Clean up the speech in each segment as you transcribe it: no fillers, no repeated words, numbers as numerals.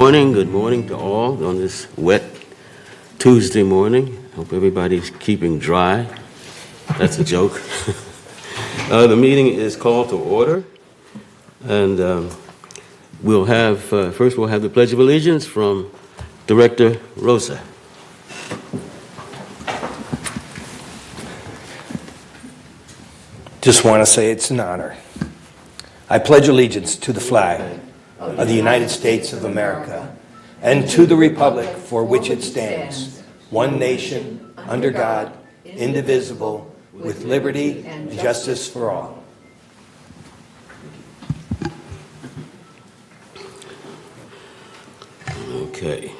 Good morning to all on this wet Tuesday morning. Hope everybody's keeping dry. That's a joke. The meeting is called to order, and we'll have, first we'll have the Pledge of Allegiance from Director Rosa. Just want to say it's an honor. I pledge allegiance to the flag of the United States of America and to the republic for which it stands, one nation, under God, indivisible, with liberty and justice for all. Okay.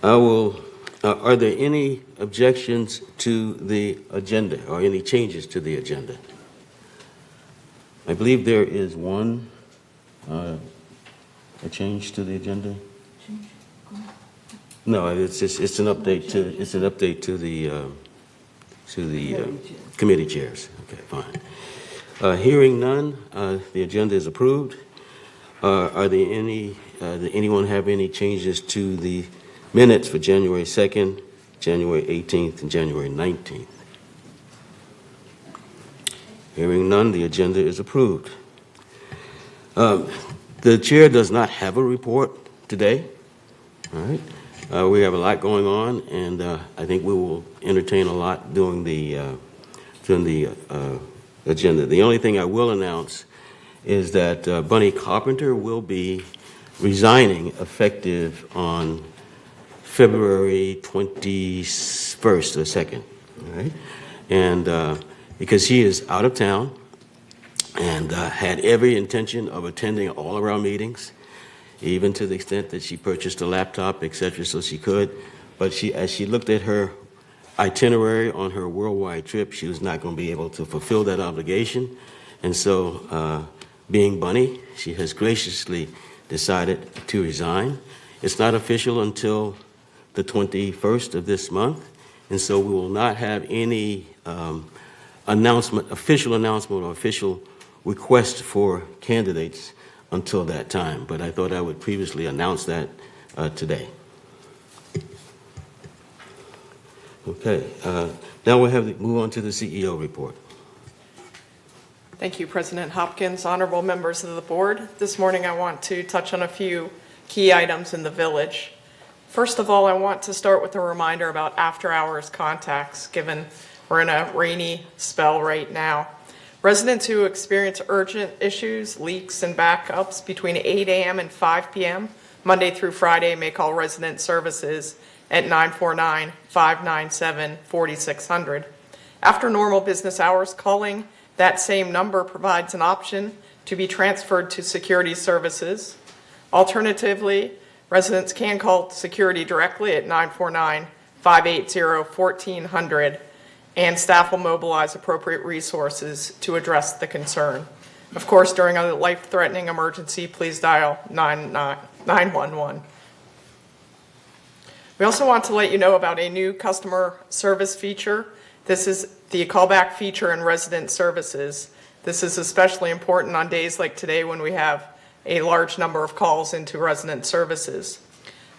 Are there any objections to the agenda or any changes to the agenda? I believe there is one, a change to the agenda. No, it's an update to the committee chairs. Okay, fine. Hearing none, the agenda is approved. Are there any? Does anyone have any changes to the minutes for January 2nd, January 18th, and January 19th? Hearing none, the agenda is approved. The chair does not have a report today. All right. We have a lot going on, and I think we will entertain a lot during the agenda. The only thing I will announce is that Bunny Carpenter will be resigning effective on February 21st or 2nd. All right. And because he is out of town and had every intention of attending all of our meetings, even to the extent that she purchased a laptop, etc., so she could. But as she looked at her itinerary on her worldwide trip, she was not going to be able to fulfill that obligation. And so, being Bunny, she has graciously decided to resign. It's not official until the 21st of this month, and so we will not have any official announcement or official request for candidates until that time. But I thought I would previously announce that today. Okay, now we'll move on to the CEO report. Thank you, President Hopkins. Honorable members of the board, this morning I want to touch on a few key items in the village. First of all, I want to start with a reminder about after-hours contacts, given we're in a rainy spell right now. Residents who experience urgent issues, leaks, and backups between 8 a.m. and 5 p.m., Monday through Friday, may call resident services at 949-597-4600. After normal business hours, calling that same number provides an option to be transferred to security services. Alternatively, residents can call security directly at 949-580-1400, and staff will mobilize appropriate resources to address the concern. Of course, during a life-threatening emergency, please dial 911. We also want to let you know about a new customer service feature. This is the callback feature in resident services. This is especially important on days like today when we have a large number of calls into resident services.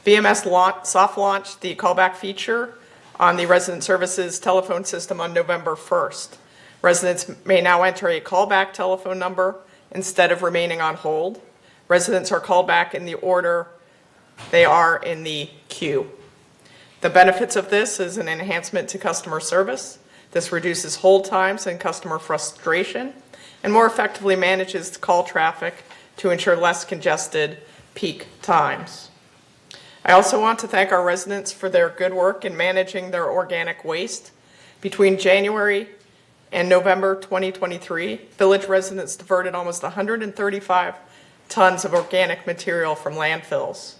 VMS soft launched the callback feature on the resident services telephone system on November 1st. Residents may now enter a callback telephone number instead of remaining on hold. Residents are called back in the order they are in the queue. The benefits of this is an enhancement to customer service. This reduces hold times and customer frustration and more effectively manages call traffic to ensure less congested peak times. I also want to thank our residents for their good work in managing their organic waste. Between January and November 2023, village residents diverted almost 135 tons of organic material from landfills.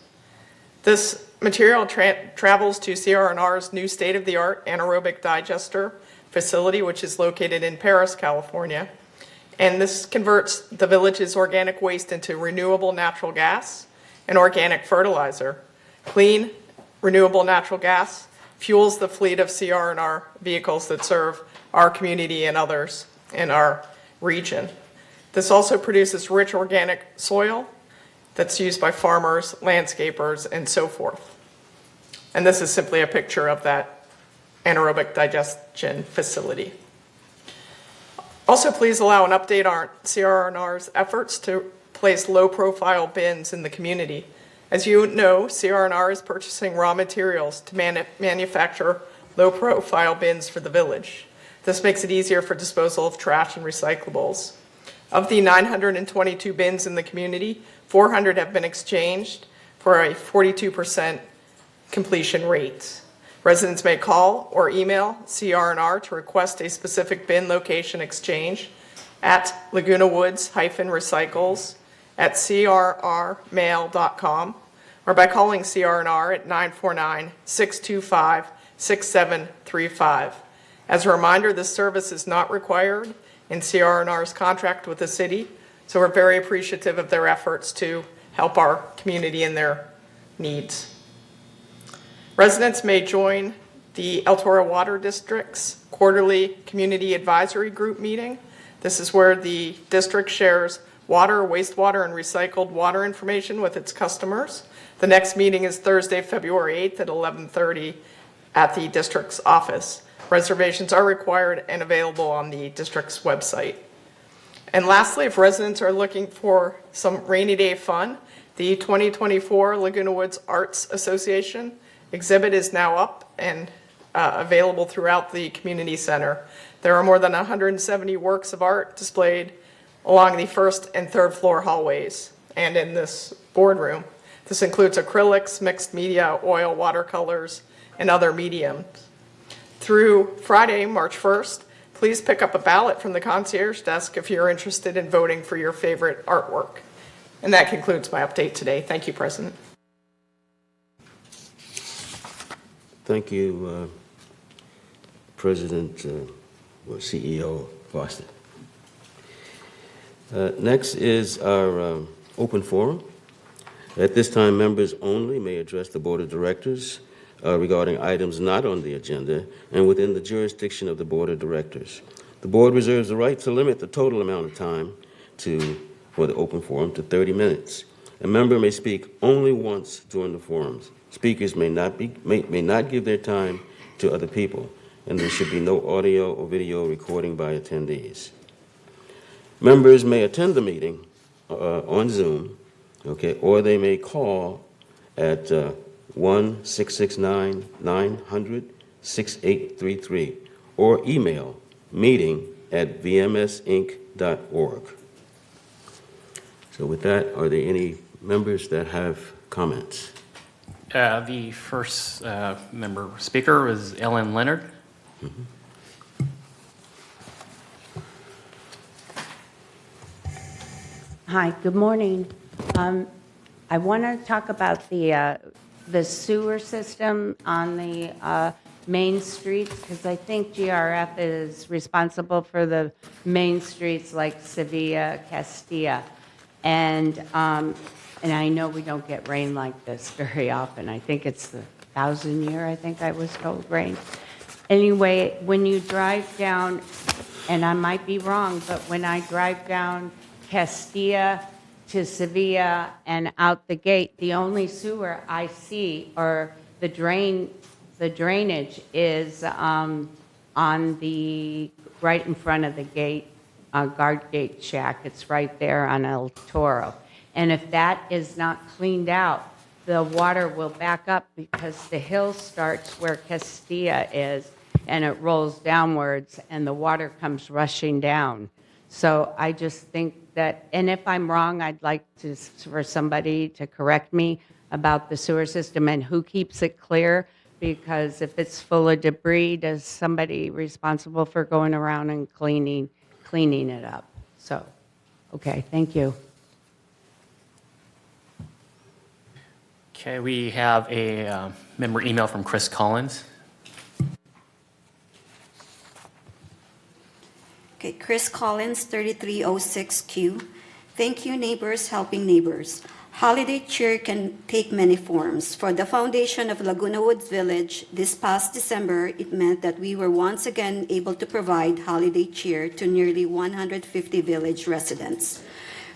This material travels to CR&R's new state-of-the-art anaerobic digester facility, which is located in Paris, California. And this converts the village's organic waste into renewable natural gas and organic fertilizer. Clean, renewable natural gas fuels the fleet of CR&R vehicles that serve our community and others in our region. This also produces rich organic soil. that's used by farmers, landscapers, and so forth. And this is simply a picture of that anaerobic digestion facility. Also, please allow an update on CR&R's efforts to place low-profile bins in the community. As you know, CR&R is purchasing raw materials to manufacture low-profile bins for the village. This makes it easier for disposal of trash and recyclables. Of the 922 bins in the community, 400 have been exchanged for a 42% completion rate. Residents may call or email CR&R to request a specific bin location exchange at Laguna Woods-Recycles at crrmail.com or by calling CR&R at 949-625-6735. As a reminder, this service is not required in CR&R's contract with the city, so we're very appreciative of their efforts to help our community in their needs. Residents may join the El Toro Water District's quarterly community advisory group meeting. This is where the district shares water, wastewater, and recycled water information with its customers. The next meeting is Thursday, February 8th at 11:30 at the district's office. Reservations are required and available on the district's website. And lastly, if residents are looking for some rainy day fun, the 2024 Laguna Woods Arts Association exhibit is now up and available throughout the community center. There are more than 170 works of art displayed along the first and third floor hallways and in this boardroom. This includes acrylics, mixed media, oil, watercolors, and other mediums. Through Friday, March 1st, please pick up a ballot from the concierge desk if you're interested in voting for your favorite artwork. And that concludes my update today. Thank you, President. Thank you, President or CEO Foster. Next is our open forum. At this time, members only may address the Board of Directors regarding items not on the agenda and within the jurisdiction of the Board of Directors. The Board reserves the right to limit the total amount of time for the open forum to 30 minutes. A member may speak only once during the forums. Speakers may not give their time to other people, and there should be no audio or video recording by attendees. Members may attend the meeting on Zoom, or they may call at 1-669-900-6833 or email meeting@vmsinc.org. So with that, are there any members that have comments? The first member speaker is Ellen Leonard. Mm-hmm. Hi, good morning. I want to talk about the sewer system on the main streets, because I think GRF is responsible for the main streets like Sevilla, Castilla, and I know we don't get rain like this very often. I think it's the 1,000-year, I think I was told, rain. Anyway, when you drive down, and I might be wrong, but when I drive down Castilla to Sevilla and out the gate, the only sewer I see, or the drainage is on the right in front of the gate, guard gate shack. It's right there on El Toro. And if that is not cleaned out, the water will back up because the hill starts where Castilla is and it rolls downwards and the water comes rushing down. So I just think that, and if I'm wrong, I'd like for somebody to correct me about the sewer system and who keeps it clear, because if it's full of debris, does somebody responsible for going around and cleaning it up? So, okay, thank you. Okay, we have a member email from Chris Collins. Okay, Chris Collins, 3306Q. Thank you, neighbors helping neighbors. Holiday cheer can take many forms. For the foundation of Laguna Woods Village, this past December, it meant that we were once again able to provide holiday cheer to nearly 150 village residents.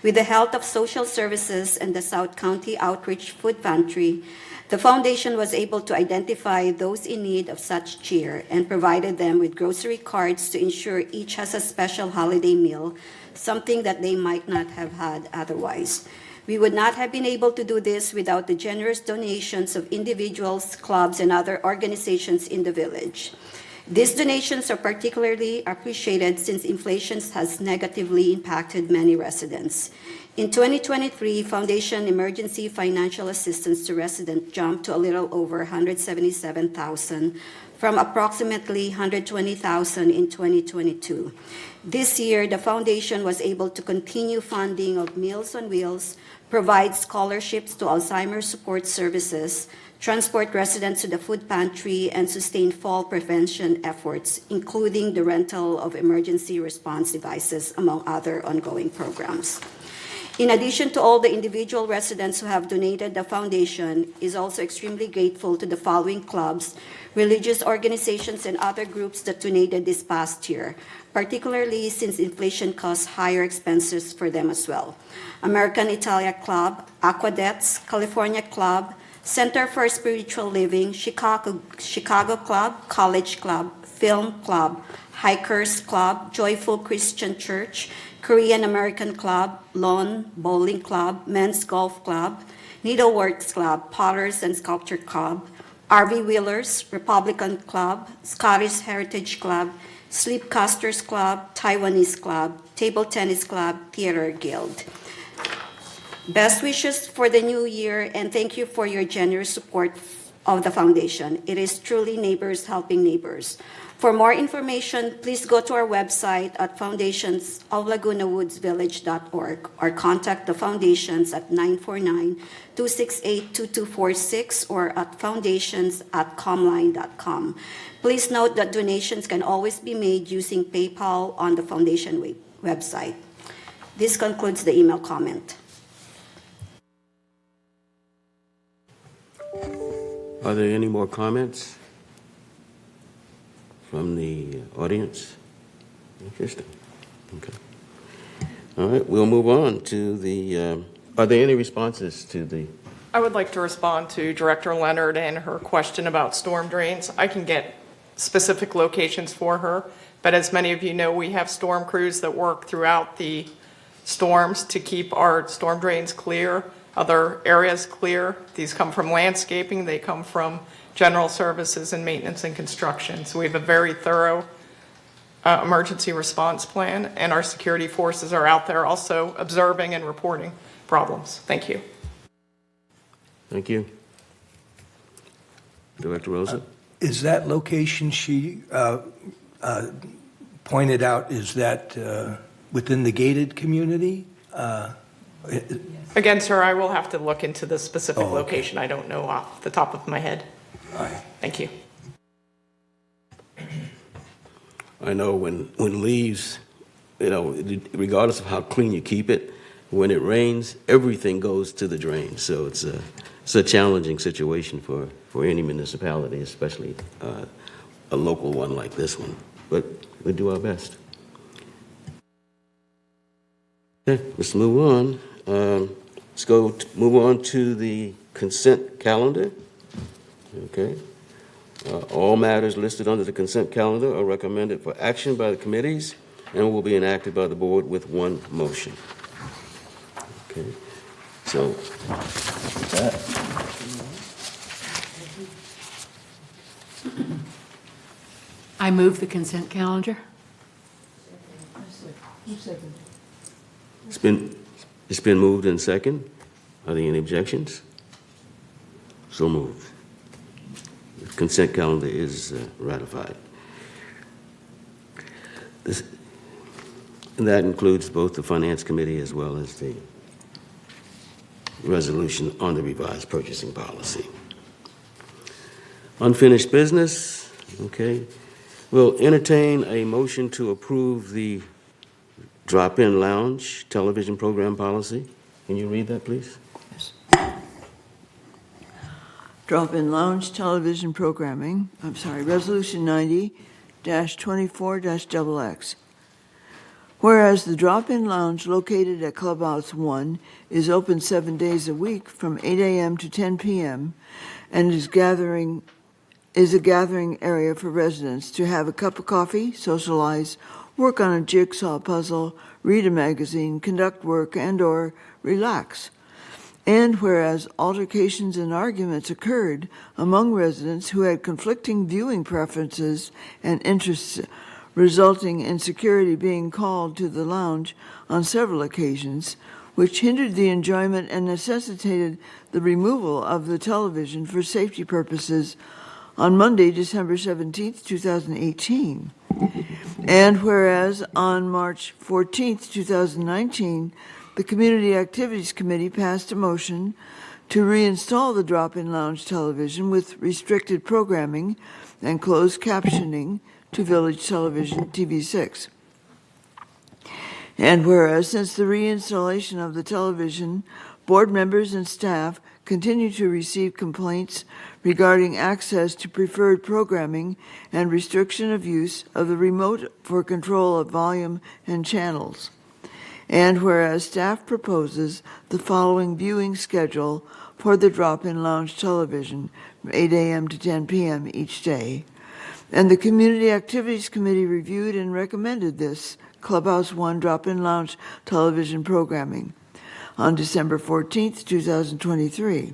With the help of social services and the South County Outreach Food Pantry, the foundation was able to identify those in need of such cheer and provided them with grocery cards to ensure each has a special holiday meal, something that they might not have had otherwise. We would not have been able to do this without the generous donations of individuals, clubs, and other organizations in the village. These donations are particularly appreciated since inflation has negatively impacted many residents. In 2023, Foundation Emergency Financial Assistance to Residents jumped to a little over $177,000 from approximately $120,000 in 2022. This year, the foundation was able to continue funding of Meals on Wheels, provide scholarships to Alzheimer's support services, transport residents to the food pantry, and sustain fall prevention efforts, including the rental of emergency response devices, among other ongoing programs. In addition to all the individual residents who have donated, the foundation is also extremely grateful to the following clubs, religious organizations, and other groups that donated this past year, particularly since inflation caused higher expenses for them as well. American Italia Club, Aquadets, California Club, Center for Spiritual Living, Chicago Club, College Club, Film Club, Hikers Club, Joyful Christian Church, Korean American Club, Lawn Bowling Club, Men's Golf Club, Needleworks Club, Potters and Sculpture Club, RV Wheelers, Republican Club, Scottish Heritage Club, Sleepcasters Club, Taiwanese Club, Table Tennis Club, Theater Guild. Best wishes for the new year, and thank you for your generous support of the foundation. It is truly neighbors helping neighbors. For more information, please go to our website at foundationsoflagunawoodsvillage.org or contact the foundations at 949-268-2246 or at foundations@comline.com. Please note that donations can always be made using PayPal on the foundation website. This concludes the email comment. Are there any more comments from the audience? Interesting. Okay. All right, we'll move on to the, are there any responses to the? I would like to respond to Director Leonard and her question about storm drains. I can get specific locations for her, but as many of you know, we have storm crews that work throughout the storms to keep our storm drains clear, other areas clear. These come from landscaping, they come from general services and maintenance and construction. So we have a very thorough emergency response plan, and our security forces are out there also observing and reporting problems. Thank you. Thank you. Director Rosa? Is that location she pointed out, is that within the gated community? Again, sir, I will have to look into the specific Oh, okay. location. I don't know off the top of my head. All right. Thank you. I know when leaves, you know, regardless of how clean you keep it, when it rains, everything goes to the drain. So it's a challenging situation for any municipality, especially a local one like this one. But we do our best. Okay, let's move on. Let's move on to the consent calendar. Okay. All matters listed under the consent calendar are recommended for action by the committees and will be enacted by the board with one motion. Okay. So, with that. I move the consent calendar. It's been moved and second. Are there any objections? So moved. The consent calendar is ratified. And that includes both the Finance Committee as well as the resolution on the revised purchasing policy. Unfinished business, okay. We'll entertain a motion to approve the drop-in lounge television program policy. Can you read that, please? Drop-in lounge television programming, Resolution 90-24-XX. Whereas the drop-in lounge located at Clubhouse 1 is open 7 days a week from 8 a.m. to 10 p.m. and is a gathering area for residents to have a cup of coffee, socialize, work on a jigsaw puzzle, read a magazine, conduct work, and/or relax. And whereas altercations and arguments occurred among residents who had conflicting viewing preferences and interests, resulting in security being called to the lounge on several occasions, which hindered the enjoyment and necessitated the removal of the television for safety purposes on Monday, December 17, 2018. And whereas on March 14, 2019, the Community Activities Committee passed a motion to reinstall the drop-in lounge television with restricted programming and closed captioning to Village Television TV6. And whereas since the reinstallation of the television, board members and staff continue to receive complaints regarding access to preferred programming and restriction of use of the remote for control of volume and channels. And whereas staff proposes the following viewing schedule for the drop-in lounge television from 8 a.m. to 10 p.m. each day, and the Community Activities Committee reviewed and recommended this Clubhouse 1 drop-in lounge television programming on December 14, 2023.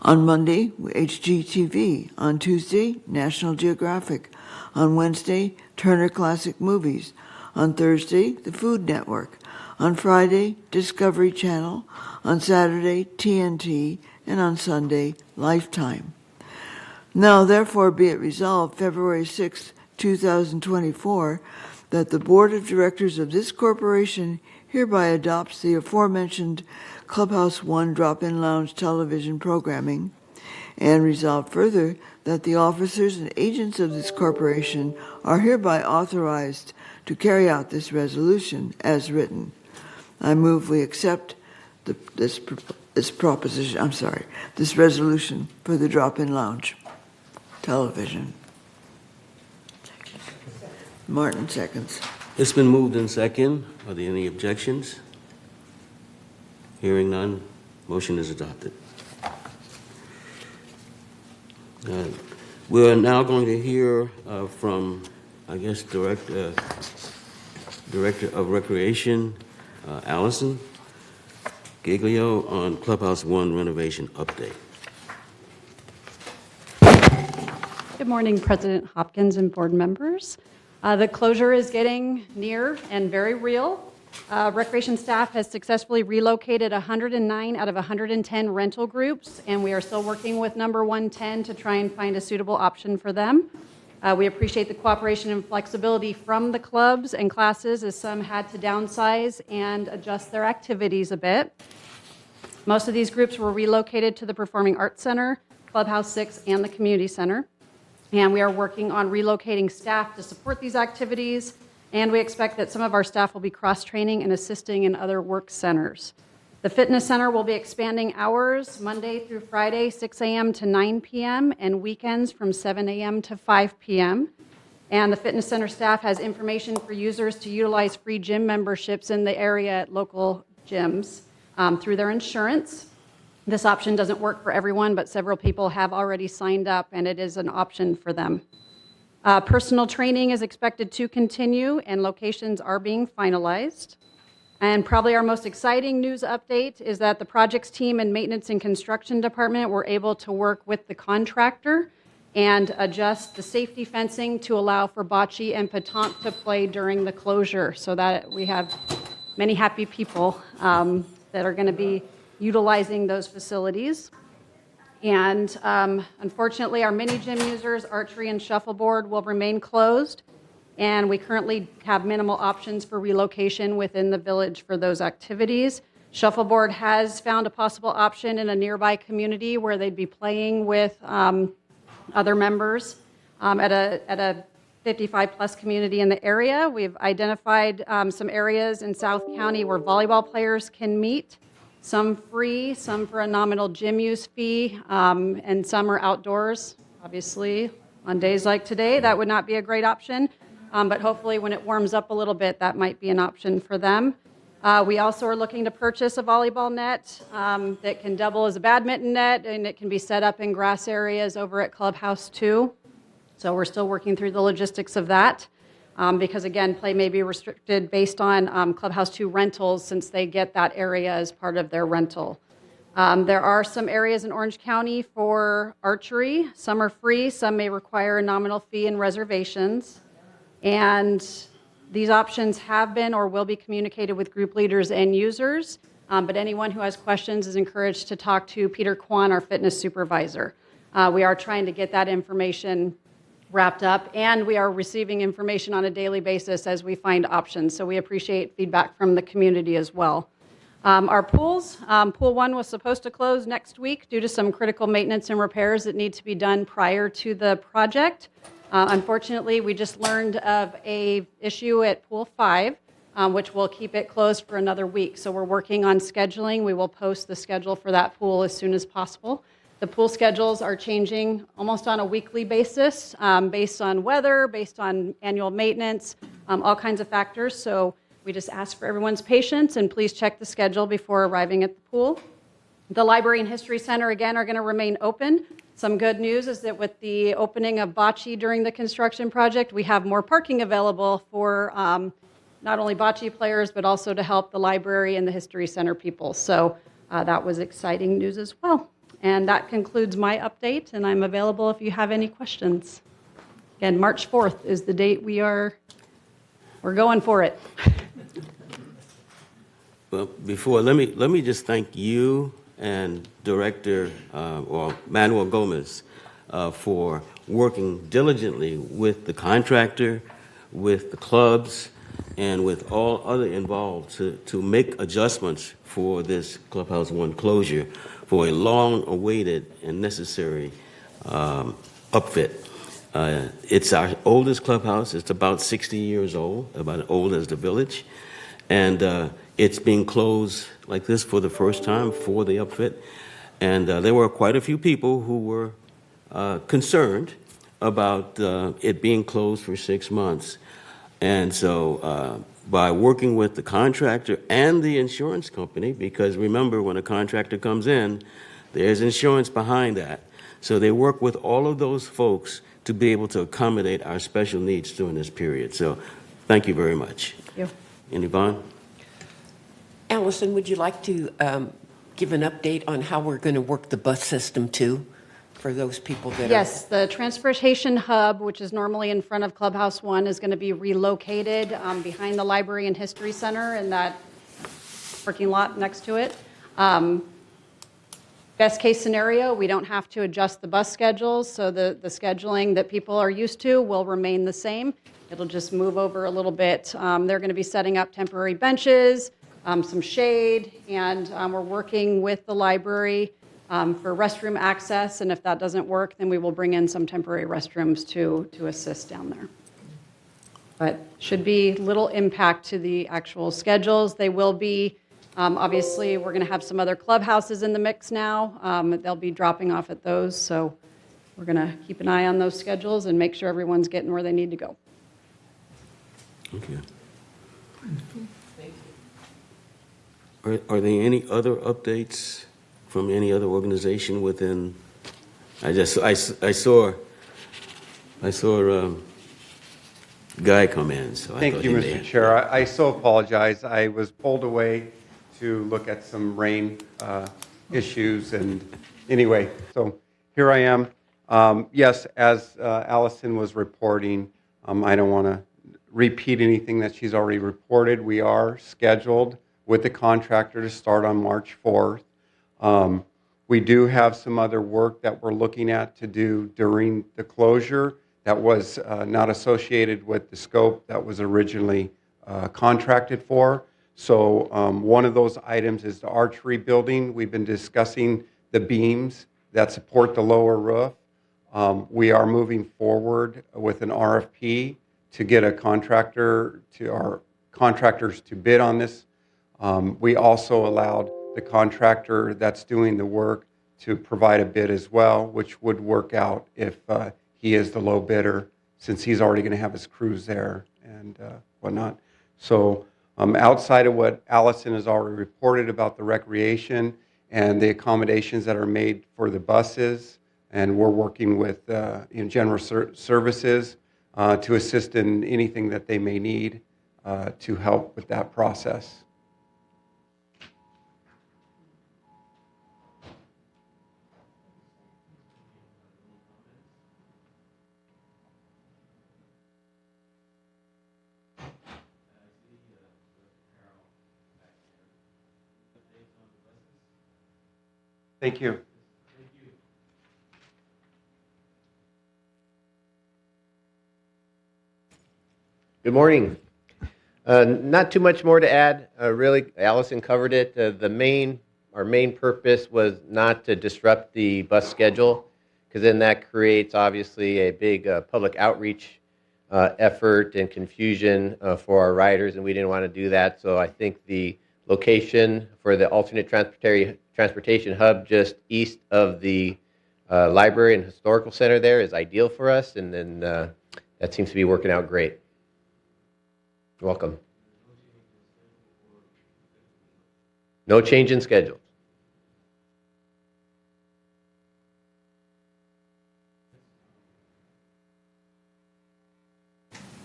On Monday, HGTV. On Tuesday, National Geographic. On Wednesday, Turner Classic Movies. On Thursday, the Food Network. On Friday, Discovery Channel. On Saturday, TNT. And on Sunday, Lifetime. Now, therefore, be it resolved, February 6, 2024, that the Board of Directors of this corporation hereby adopts the aforementioned Clubhouse 1 drop-in lounge television programming, and resolved further that the officers and agents of this corporation are hereby authorized to carry out this resolution as written. I move we accept this resolution for the drop-in lounge television. Martin seconds. It's been moved in second. Are there any objections? Hearing none, motion is adopted. We're now going to hear from, I guess, Director of Recreation, Allison Giglio, on Clubhouse 1 renovation update. Good morning, President Hopkins and board members. The closure is getting near and very real. Recreation staff has successfully relocated 109 out of 110 rental groups, and we are still working with number 110 to try and find a suitable option for them. We appreciate the cooperation and flexibility from the clubs and classes, as some had to downsize and adjust their activities a bit. Most of these groups were relocated to the Performing Arts Center, Clubhouse 6, and the Community Center. And we are working on relocating staff to support these activities, and we expect that some of our staff will be cross-training and assisting in other work centers. The fitness center will be expanding hours Monday through Friday, 6 a.m. to 9 p.m., and weekends from 7 a.m. to 5 p.m. And the fitness center staff has information for users to utilize free gym memberships in the area at local gyms through their insurance. This option doesn't work for everyone, but several people have already signed up, and it is an option for them. Personal training is expected to continue, and locations are being finalized. And probably our most exciting news update is that the projects team and maintenance and construction department were able to work with the contractor and adjust the safety fencing to allow for bocce and pétanque to play during the closure, so that we have many happy people that are going to be utilizing those facilities. And unfortunately, our mini gym users, archery and shuffleboard, will remain closed. And we currently have minimal options for relocation within the village for those activities. Shuffleboard has found a possible option in a nearby community where they'd be playing with other members at a 55-plus community in the area. We've identified some areas in South County where volleyball players can meet. Some free, some for a nominal gym use fee, and some are outdoors. Obviously, on days like today, that would not be a great option. but hopefully when it warms up a little bit, that might be an option for them. We also are looking to purchase a volleyball net that can double as a badminton net, and it can be set up in grass areas over at Clubhouse 2. So we're still working through the logistics of that because, again, play may be restricted based on Clubhouse 2 rentals since they get that area as part of their rental. There are some areas in Orange County for archery. Some are free, some may require a nominal fee and reservations. And these options have been or will be communicated with group leaders and users, but anyone who has questions is encouraged to talk to Peter Kwan, our fitness supervisor. We are trying to get that information wrapped up, and we are receiving information on a daily basis as we find options, so we appreciate feedback from the community as well. Our pools, Pool 1 was supposed to close next week due to some critical maintenance and repairs that need to be done prior to the project. Unfortunately, we just learned of an issue at Pool 5, which will keep it closed for another week. So we're working on scheduling. We will post the schedule for that pool as soon as possible. The pool schedules are changing almost on a weekly basis, based on weather, based on annual maintenance, all kinds of factors. So we just ask for everyone's patience, and please check the schedule before arriving at the pool. The Library and History Center, again, are going to remain open. Some good news is that with the opening of bocce during the construction project, we have more parking available for not only bocce players, but also to help the library and the History Center people. So that was exciting news as well. And that concludes my update, and I'm available if you have any questions. Again, March 4th is the date we're going for it. Well, let me just thank you and Director Manuel Gomez for working diligently with the contractor, with the clubs, and with all other involved to make adjustments for this Clubhouse 1 closure for a long-awaited and necessary upfit. It's our oldest clubhouse. It's about 60 years old, about as old as the village. And it's being closed like this for the first time for the upfit. And there were quite a few people who were concerned about it being closed for 6 months. And so by working with the contractor and the insurance company, because remember, when a contractor comes in, there's insurance behind that. So they work with all of those folks to be able to accommodate our special needs during this period. So thank you very much. Thank you. And Yvonne? Allison, would you like to give an update on how we're going to work the bus system too, for those people that Yes, the transportation hub, which is normally in front of Clubhouse 1, is going to be relocated behind the Library and History Center in that parking lot next to it. Best case scenario, we don't have to adjust the bus schedules, so the scheduling that people are used to will remain the same. It'll just move over a little bit. They're going to be setting up temporary benches, some shade, and we're working with the library for restroom access, and if that doesn't work, then we will bring in some temporary restrooms to assist down there. But should be little impact to the actual schedules. They will be, obviously, we're going to have some other clubhouses in the mix now. They'll be dropping off at those, so we're going to keep an eye on those schedules and make sure everyone's getting where they need to go. Okay. Are there any other updates from any other organization within? I saw Guy come in, so I Thank thought you, he may- Mr. Chair. I so apologize. I was pulled away to look at some rain issues, and anyway, so here I am. Yes, as Allison was reporting, I don't want to repeat anything that she's already reported. We are scheduled with the contractor to start on March 4th. We do have some other work that we're looking at to do during the closure that was not associated with the scope that was originally contracted for. So one of those items is the archery building. We've been discussing the beams that support the lower roof. We are moving forward with an RFP to get a contractor to our contractors to bid on this. We also allowed the contractor that's doing the work to provide a bid as well, which would work out if he is the low bidder. since he's already going to have his crews there and whatnot. So outside of what Allison has already reported about the recreation and the accommodations that are made for the buses, and we're working with general services to assist in anything that they may need to help with that process. Thank you. Good morning. Not too much more to add. Really, Allison covered it. Our main purpose was not to disrupt the bus schedule, because then that creates obviously a big public outreach effort and confusion for our riders, and we didn't want to do that. So I think the location for the alternate transportation hub just east of the library and historical center there is ideal for us, and then that seems to be working out great. You're welcome. No change in schedule.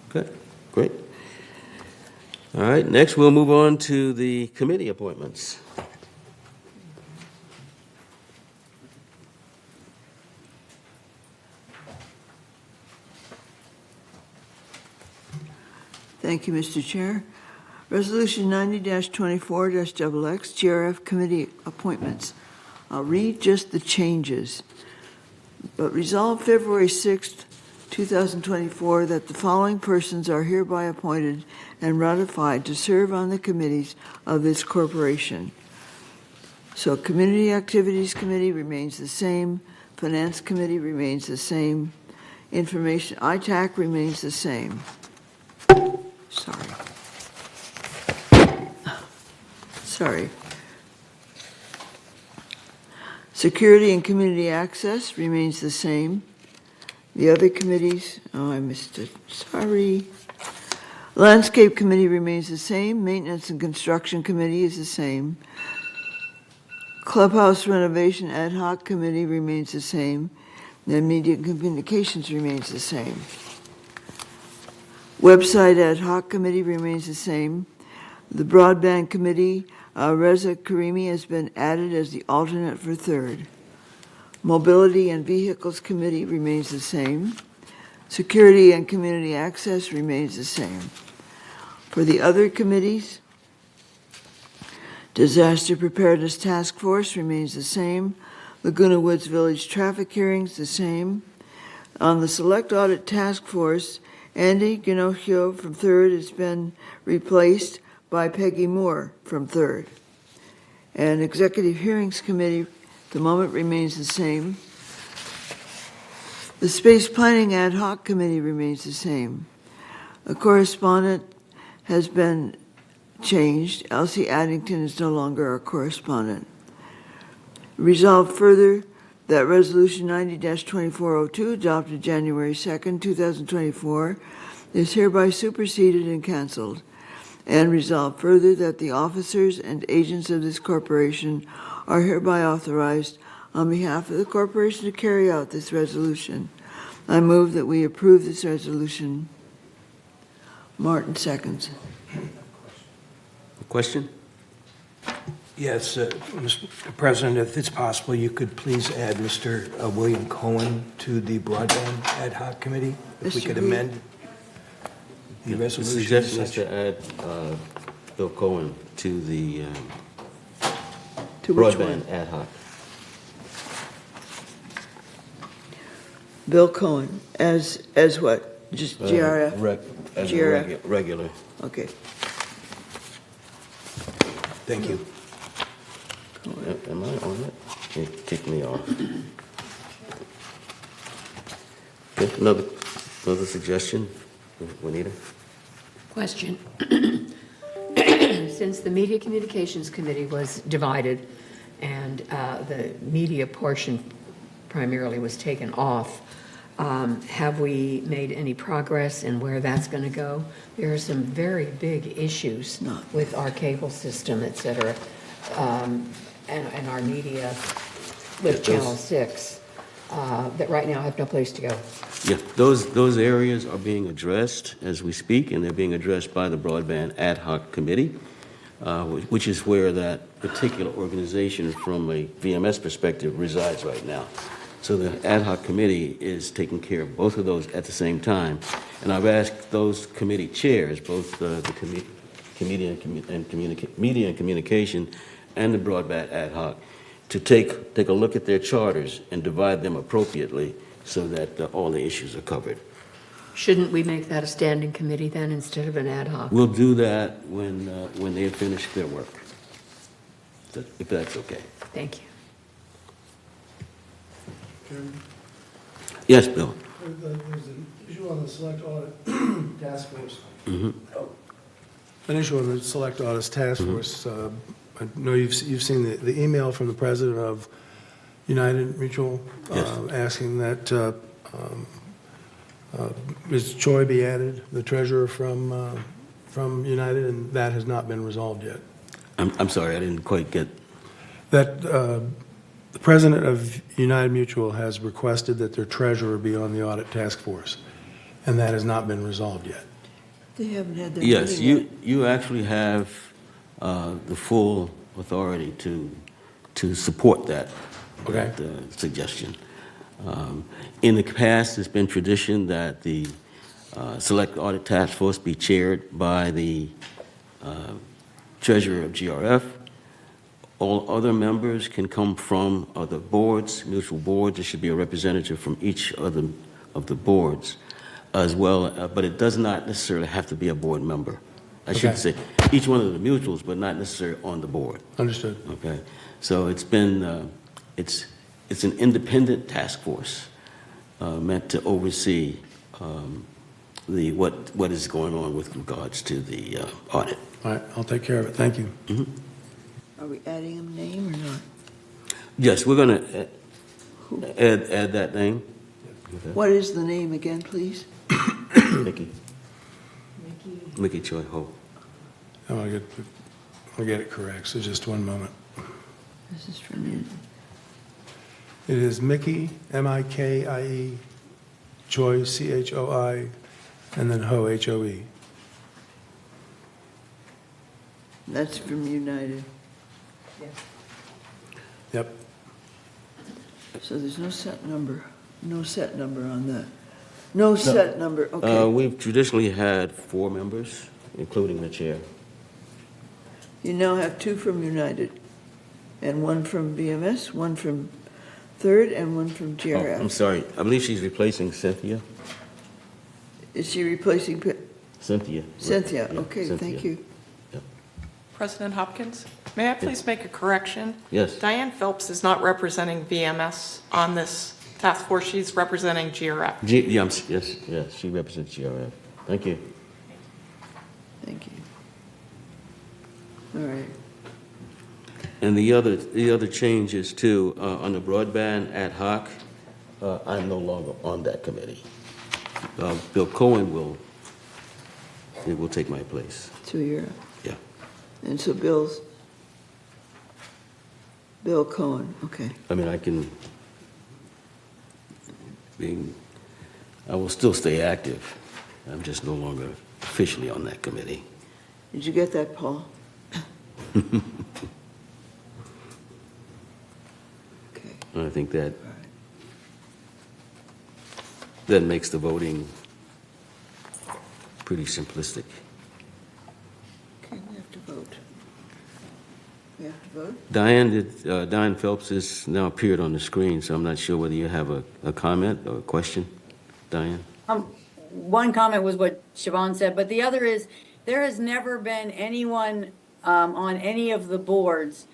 Good, great. All right, next we'll move on to the committee appointments. Thank you, Mr. Chair. Resolution 90-24-XX, GRF Committee Appointments. I'll read just the changes. But resolved February 6th, 2024, that the following persons are hereby appointed and ratified to serve on the committees of this corporation. So Community Activities Committee remains the same, Finance Committee remains the same, Information, ITAC remains the same. Sorry. Security and Community Access remains the same. The other committees, I missed it, sorry. Landscape Committee remains the same. Maintenance and Construction Committee is the same. Clubhouse Renovation Ad Hoc Committee remains the same. And Media and Communications remains the same. Website Ad Hoc Committee remains the same. The Broadband Committee, Reza Karimi has been added as the alternate for third. Mobility and Vehicles Committee remains the same. Security and Community Access remains the same. For the other committees, Disaster Preparedness Task Force remains the same. Laguna Woods Village Traffic Hearings, the same. On the Select Audit Task Force, Andy Ginocchio from third has been replaced by Peggy Moore from third. And Executive Hearings Committee at the moment remains the same. The Space Planning Ad Hoc Committee remains the same. A correspondent has been changed. Elsie Addington is no longer our correspondent. Resolved further that Resolution 90-2402, adopted January 2nd, 2024, is hereby superseded and canceled. And resolved further that the officers and agents of this corporation are hereby authorized on behalf of the corporation to carry out this resolution. I move that we approve this resolution. Martin seconds. Question? Yes, Mr. President, if it's possible, you could please add Mr. William Cohen to the Broadband Ad Hoc Committee, if we Mr. could Reed. amend the The resolution. suggestion is to add Bill Cohen to the To which one? broadband ad hoc. Bill Cohen, as what? Just GRF? As a GRF. regular. Okay. Thank you. Am I on it? It kicked me off. Okay, another suggestion, Juanita? Question. Since the Media Communications Committee was divided and the media portion primarily was taken off, Have we made any progress in where that's going to go? There are some very big issues with our cable system, et cetera, and our media with Channel 6 that right now have no place to go. Yeah, those areas are being addressed as we speak, and they're being addressed by the Broadband Ad Hoc Committee, which is where that particular organization from a VMS perspective resides right now. So the Ad Hoc Committee is taking care of both of those at the same time. And I've asked those committee chairs, both the Media and Communication and the Broadband Ad Hoc, to take a look at their charters and divide them appropriately so that all the issues are covered. Shouldn't we make that a standing committee then instead of an ad hoc? We'll do that when they have finished their work, if that's okay. Thank you. Yes, Bill? There's an issue on the select audit task force. Mm-hmm. An issue on the select audit task force. I know you've seen the email from the president of United Mutual asking that Ms. Choi be added, the treasurer from United, and that has not been resolved yet. I'm sorry, I didn't quite get... That the president of United Mutual has requested that their treasurer be on the audit task force, and that has not been resolved yet. They haven't had their Yes, meeting yet. you actually have the full authority to support that, Okay. that suggestion. In the past, it's been tradition that the Select Audit Task Force be chaired by the treasurer of GRF. All other members can come from other boards, mutual boards. There should be a representative from each of the boards as well, but it does not necessarily have to be a board member. I should say each one of the mutuals, but not necessarily on the board. Understood. Okay, so it's been it's an independent task force meant to oversee what is going on with regards to the audit. All right, I'll take care of it. Thank you. Mm-hmm. Are we adding a name or not? Yes, we're going to add that name. Okay. What is the name again, please? Mickey Choi Ho. I'll get it correct, so just one moment. This is from you. It is Mickey, M-I-K-I-E, Choi, C-H-O-I, and then Ho, H-O-E. That's from United. Yep. So there's no set number on that. No set number, okay. We've traditionally had 4 members, including the chair. You now have 2 from United, and 1 from BMS, 1 from Third, and 1 from Oh, GRF. I'm sorry. I believe she's replacing Cynthia. Is she replacing Cynthia. Cynthia? Okay, Cynthia. thank you. President Hopkins, may I please make a correction? Yes. Diane Phelps is not representing VMS on this task force. She's representing GRF. Yes, she represents GRF. Thank you. Thank you. All right. And the other changes too, on the broadband ad hoc, I'm no longer on that committee. Bill Cohen will take my place. So you're, Yeah. and so Bill Cohen, okay. I mean, I will still stay active. I'm just no longer officially on that committee. Did you get that, Paul? Okay. I think that All right. that makes the voting pretty simplistic. Okay, we have to vote. We have to vote? Diane Phelps has now appeared on the screen, so I'm not sure whether you have a comment or a question, Diane? One comment was what Siobhan said, but the other is, there has never been anyone on any of the boards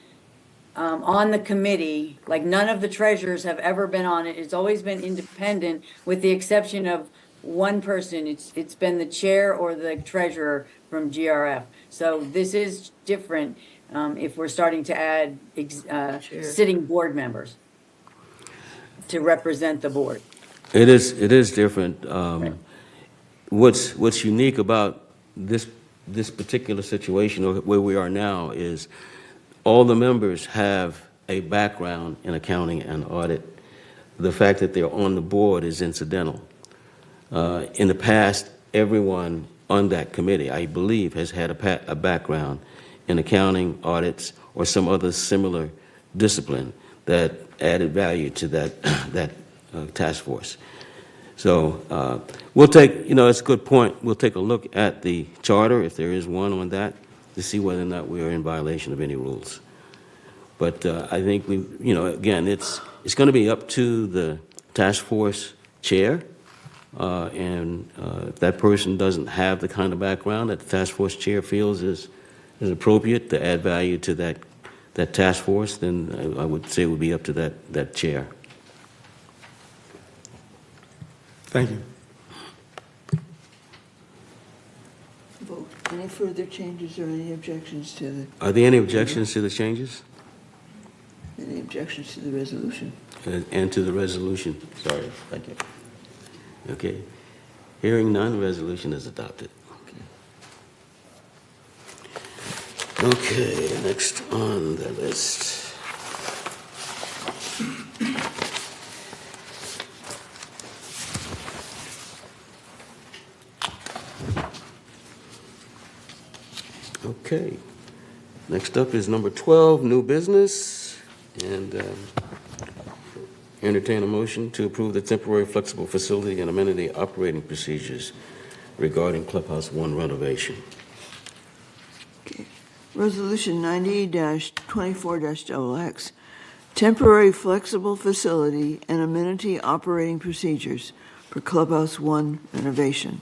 on the committee, like none of the treasurers have ever been on it. It's always been independent, with the exception of one person. It's been the chair or the treasurer from GRF. So this is different if we're starting to add sitting board members to represent the board. It is different. What's unique about this particular situation, or where we are now, is all the members have a background in accounting and audit. The fact that they're on the board is incidental. In the past, everyone on that committee, I believe, has had a background in accounting, audits, or some other similar discipline that added value to that task force. So we'll take, it's a good point. We'll take a look at the charter, if there is one on that, to see whether or not we are in violation of any rules. But I think again, it's going to be up to the task force chair, and if that person doesn't have the kind of background that the task force chair feels is appropriate to add value to that task force, then I would say it would be up to that chair. Thank you. Vote. Any further changes or any objections to Are there any objections to the changes? any objections to the resolution? And to the resolution? Sorry, thank you. Okay. Hearing none, resolution is adopted. Okay, next on the list. Okay. Next up is number 12, new business, and entertain a motion to approve the temporary flexible facility and amenity operating procedures regarding Clubhouse 1 renovation. Okay. Resolution 90-24-XX, temporary flexible facility and amenity operating procedures for Clubhouse 1 renovation.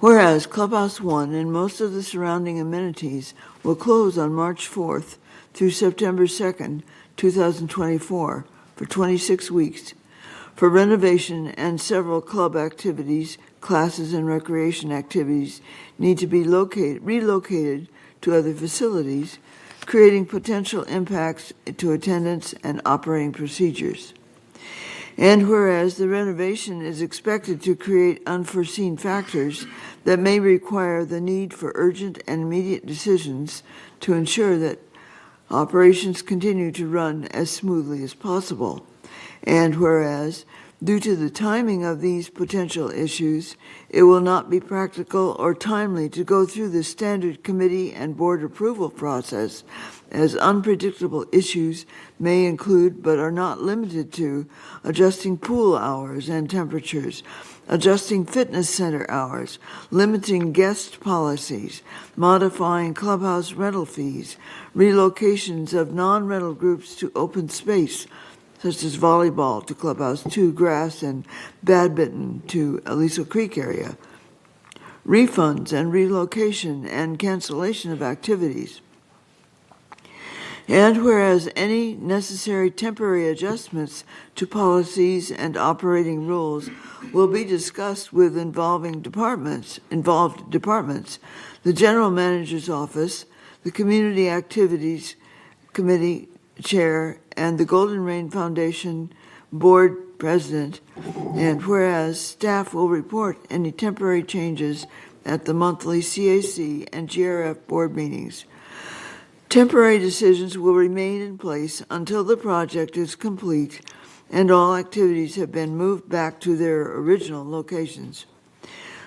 Whereas Clubhouse 1 and most of the surrounding amenities will close on March 4th through September 2nd, 2024, for 26 weeks for renovation, and several club activities, classes, and recreation activities need to be relocated to other facilities, creating potential impacts to attendance and operating procedures. And whereas the renovation is expected to create unforeseen factors that may require the need for urgent and immediate decisions to ensure that operations continue to run as smoothly as possible. And whereas, due to the timing of these potential issues, it will not be practical or timely to go through the standard committee and board approval process, as unpredictable issues may include, but are not limited to, adjusting pool hours and temperatures, adjusting fitness center hours, limiting guest policies, modifying clubhouse rental fees, relocations of non-rental groups to open space, such as volleyball to Clubhouse 2 grass and badminton to Aliso Creek area, refunds and relocation and cancellation of activities. And whereas any necessary temporary adjustments to policies and operating rules will be discussed with involved departments, the General Manager's Office, the Community Activities Committee Chair, and the Golden Rain Foundation Board President, and whereas staff will report any temporary changes at the monthly CAC and GRF board meetings. Temporary decisions will remain in place until the project is complete and all activities have been moved back to their original locations.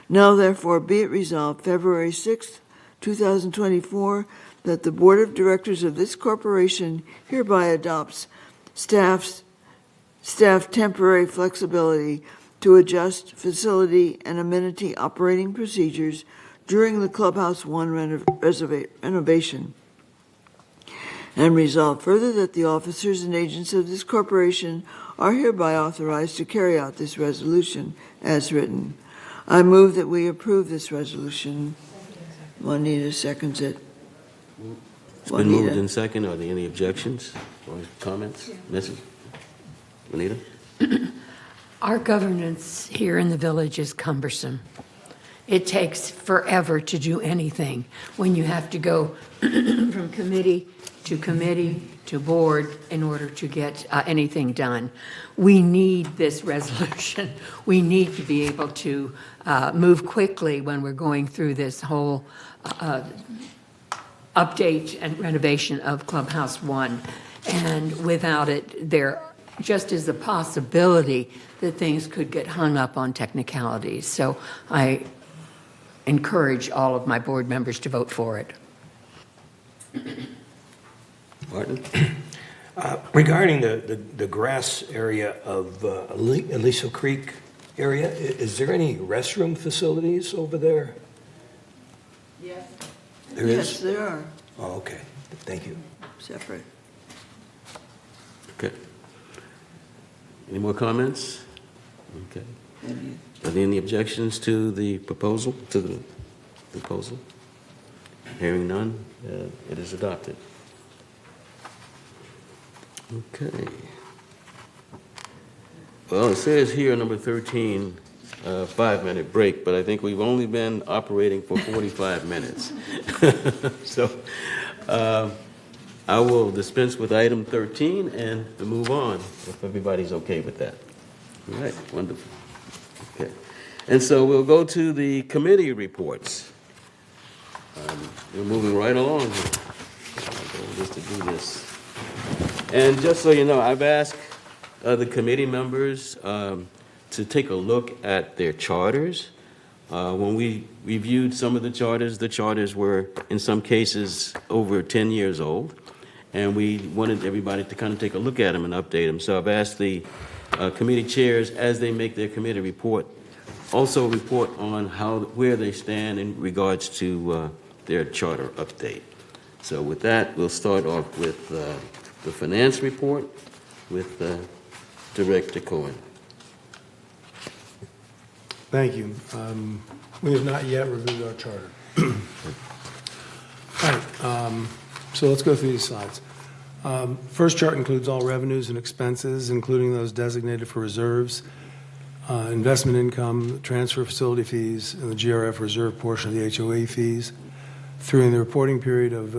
Now, therefore, be it resolved, February 6th, 2024, that the Board of Directors of this corporation hereby adopts staff temporary flexibility to adjust facility and amenity operating procedures during the Clubhouse 1 renovation. And resolve further that the officers and agents of this corporation are hereby authorized to carry out this resolution as written. I move that we approve this resolution. Juanita seconds it. It's been moved in second. Are there any objections or comments? Mrs. Juanita? Our governance here in the village is cumbersome. It takes forever to do anything when you have to go from committee to committee to board in order to get anything done. We need this resolution. We need to be able to move quickly when we're going through this whole update and renovation of Clubhouse 1. And without it, there just is the possibility that things could get hung up on technicalities. So I encourage all of my board members to vote for it. Martin? Regarding the grass area of Aliso Creek area, is there any restroom facilities over there? Yes. There Yes, is? there are, Oh, okay. Thank you. separate. Okay. Any more comments? Okay. Are there any objections to the proposal, Hearing none, it is adopted. Okay. Well, it says here, number 13, 5-minute break, but I think we've only been operating for 45 minutes. So I will dispense with item 13 and move on, if everybody's okay with that. All right, wonderful. Okay. And so we'll go to the committee reports. We're moving right along here. Just to do this. And just so you know, I've asked the committee members to take a look at their charters. When we reviewed some of the charters were, in some cases, over 10 years old. And we wanted everybody to kind of take a look at them and update them. So I've asked the committee chairs, as they make their committee report, also report on where they stand in regards to their charter update. So with that, we'll start off with the finance report with Director Cohen. Thank you. We have not yet reviewed our charter. All right, so let's go through these slides. First chart includes all revenues and expenses, including those designated for reserves, investment income, transfer facility fees, and the GRF reserve portion of the HOA fees. Through the reporting period of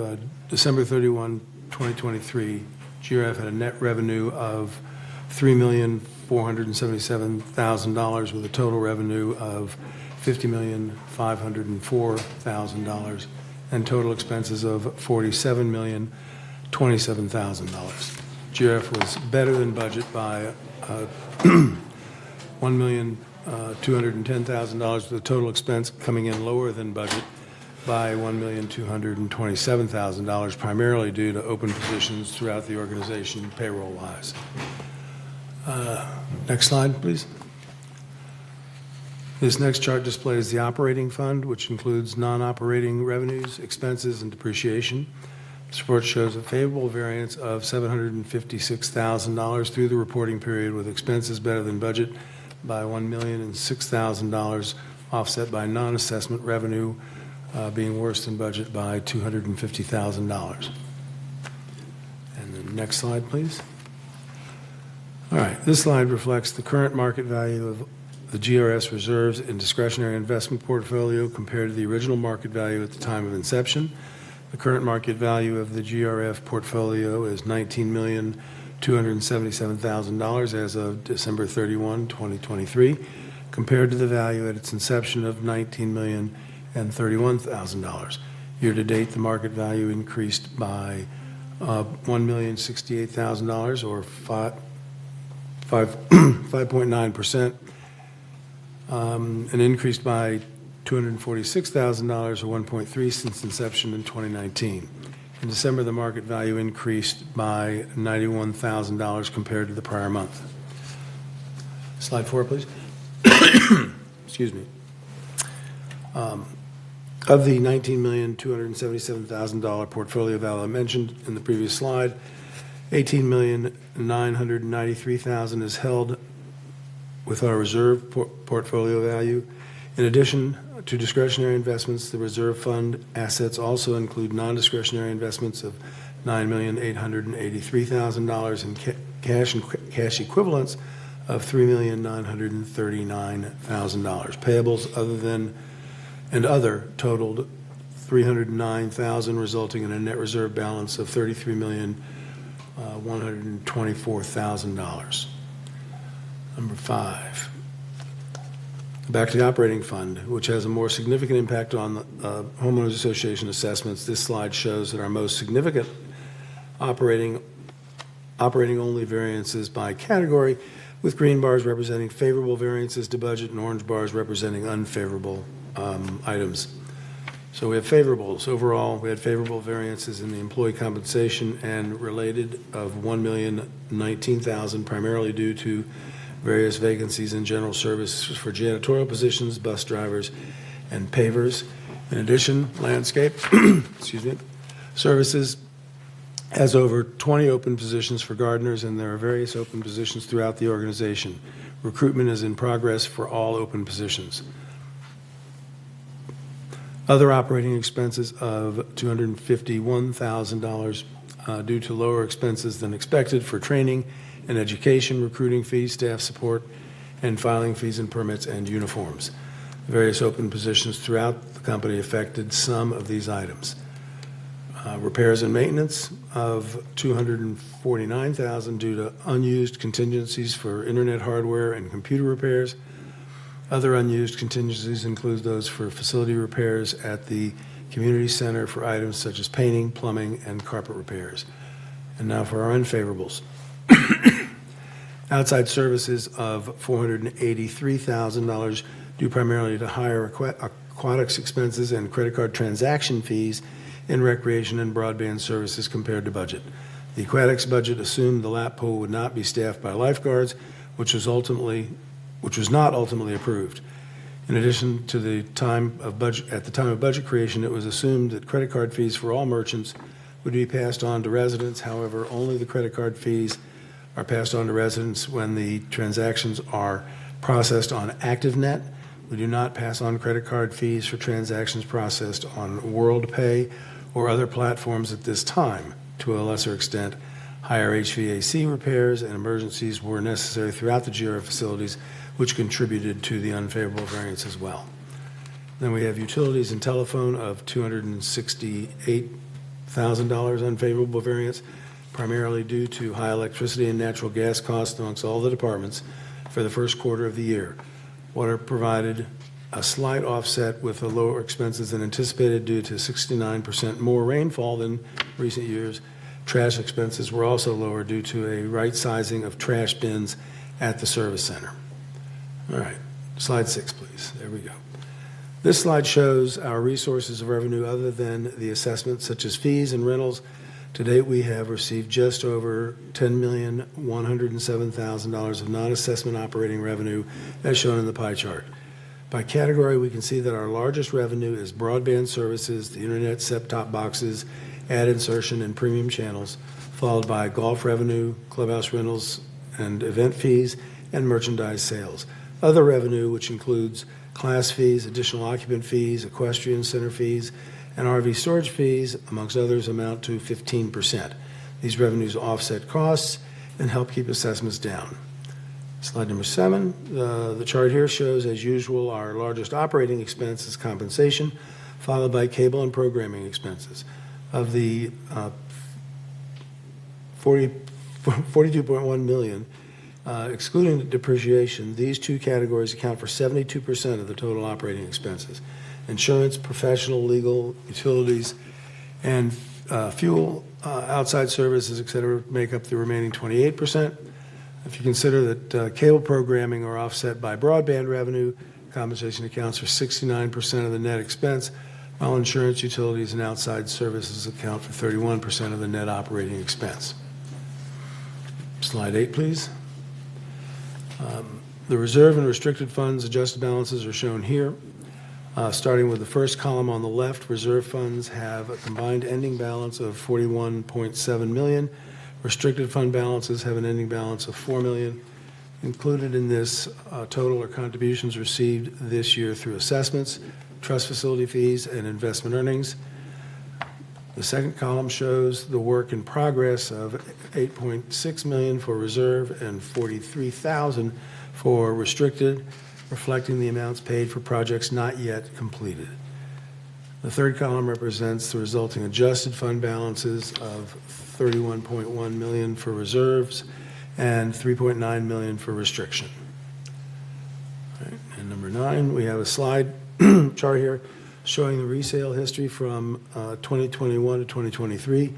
December 31, 2023, GRF had a net revenue of $3,477,000 with a total revenue of $50,504,000 and total expenses of $47,027,000. GRF was better than budget by $1,210,000 with a total expense coming in lower than budget by $1,227,000, primarily due to open positions throughout the organization payroll-wise. Next slide, please. This next chart displays the operating fund, which includes non-operating revenues, expenses, and depreciation. This report shows a favorable variance of $756,000 through the reporting period, with expenses better than budget by $1,006,000, offset by non-assessment revenue being worse than budget by $250,000. And the next slide, please. All right, this slide reflects the current market value of the GRS reserves and discretionary investment portfolio compared to the original market value at the time of inception. The current market value of the GRF portfolio is $19,277,000 as of December 31, 2023, compared to the value at its inception of $19,031,000. Year-to-date, the market value increased by $1,068,000 or 5.9%, and increased by $246,000 or 1.3% since inception in 2019. In December, the market value increased by $91,000 compared to the prior month. Slide 4, please. Excuse me. Of the $19,277,000 portfolio value I mentioned in the previous slide, $18,993,000 is held with our reserve portfolio value. In addition to discretionary investments, the reserve fund assets also include non-discretionary investments of $9,883,000 and cash and cash equivalents of $3,939,000. Payables other totaled $309,000, resulting in a net reserve balance of $33,200,000 $124,000. Number 5. Back to the operating fund, which has a more significant impact on the homeowners association assessments. This slide shows that our most significant operating only variances by category, with green bars representing favorable variances to budget and orange bars representing unfavorable items. So we have favorables. Overall, we had favorable variances in the employee compensation and related of $1,019,000, primarily due to various vacancies in general services for janitorial positions, bus drivers, and pavers. In addition, landscape services has over 20 open positions for gardeners, and there are various open positions throughout the organization. Recruitment is in progress for all open positions. Other operating expenses of $251,000 due to lower expenses than expected for training and education, recruiting fees, staff support, and filing fees and permits and uniforms. Various open positions throughout the company affected some of these items. Repairs and maintenance of $249,000 due to unused contingencies for internet hardware and computer repairs. Other unused contingencies include those for facility repairs at the community center for items such as painting, plumbing, and carpet repairs. And now for our unfavorables. Outside services of $483,000 due primarily to higher aquatics expenses and credit card transaction fees in recreation and broadband services compared to budget. The aquatics budget assumed the lap pool would not be staffed by lifeguards, which was not ultimately approved. In addition to the time of budget, at the time of budget creation, it was assumed that credit card fees for all merchants would be passed on to residents. However, only the credit card fees are passed on to residents when the transactions are processed on ActiveNet. We do not pass on credit card fees for transactions processed on WorldPay or other platforms at this time. To a lesser extent, higher HVAC repairs and emergencies were necessary throughout the GRF facilities, which contributed to the unfavorable variance as well. Then we have utilities and telephone of $268,000 unfavorable variance, primarily due to high electricity and natural gas costs amongst all the departments for the first quarter of the year. Water provided a slight offset with the lower expenses than anticipated due to 69% more rainfall than recent years. Trash expenses were also lower due to a right sizing of trash bins at the service center. All right, slide 6, please. There we go. This slide shows our resources of revenue other than the assessments such as fees and rentals. To date, we have received just over $10,107,000 of non-assessment operating revenue, as shown in the pie chart. By category, we can see that our largest revenue is broadband services, the internet, set-top boxes, ad insertion, and premium channels, followed by golf revenue, clubhouse rentals, and event fees, and merchandise sales. Other revenue, which includes class fees, additional occupant fees, equestrian center fees, and RV storage fees, amongst others, amount to 15%. These revenues offset costs and help keep assessments down. Slide number 7. The chart here shows, as usual, our largest operating expense is compensation, followed by cable and programming expenses. Of the $42.1 million, excluding depreciation, these two categories account for 72% of the total operating expenses. Insurance, professional, legal, utilities, and fuel, outside services, et cetera, make up the remaining 28%. If you consider that cable programming are offset by broadband revenue, compensation accounts for 69% of the net expense, while insurance, utilities, and outside services account for 31% of the net operating expense. Slide 8, please. The reserve and restricted funds adjusted balances are shown here. Starting with the first column on the left, reserve funds have a combined ending balance of $41.7 million. Restricted fund balances have an ending balance of $4 million. Included in this total are contributions received this year through assessments, trust facility fees, and investment earnings. The second column shows the work in progress of $8.6 million for reserve and $43,000 for restricted, reflecting the amounts paid for projects not yet completed. The third column represents the resulting adjusted fund balances of $31.1 million for reserves and $3.9 million for restriction. All right, and number 9, we have a slide chart here showing the resale history from 2021 to 2023.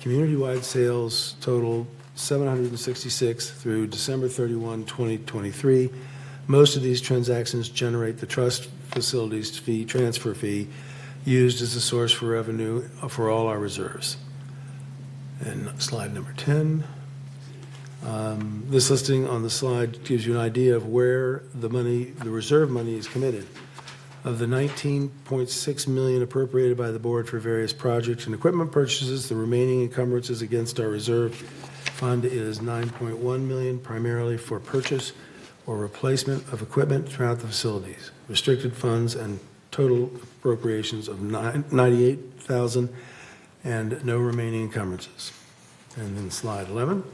Community-wide sales total 766 through December 31, 2023. Most of these transactions generate the trust facilities fee, transfer fee, used as a source for revenue for all our reserves. And slide number 10. This listing on the slide gives you an idea of where the reserve money is committed. Of the $19.6 million appropriated by the board for various projects and equipment purchases, the remaining encumbrances against our reserve fund is $9.1 million, primarily for purchase or replacement of equipment throughout the facilities. Restricted funds and total appropriations of $98,000 and no remaining encumbrances. And then slide 11.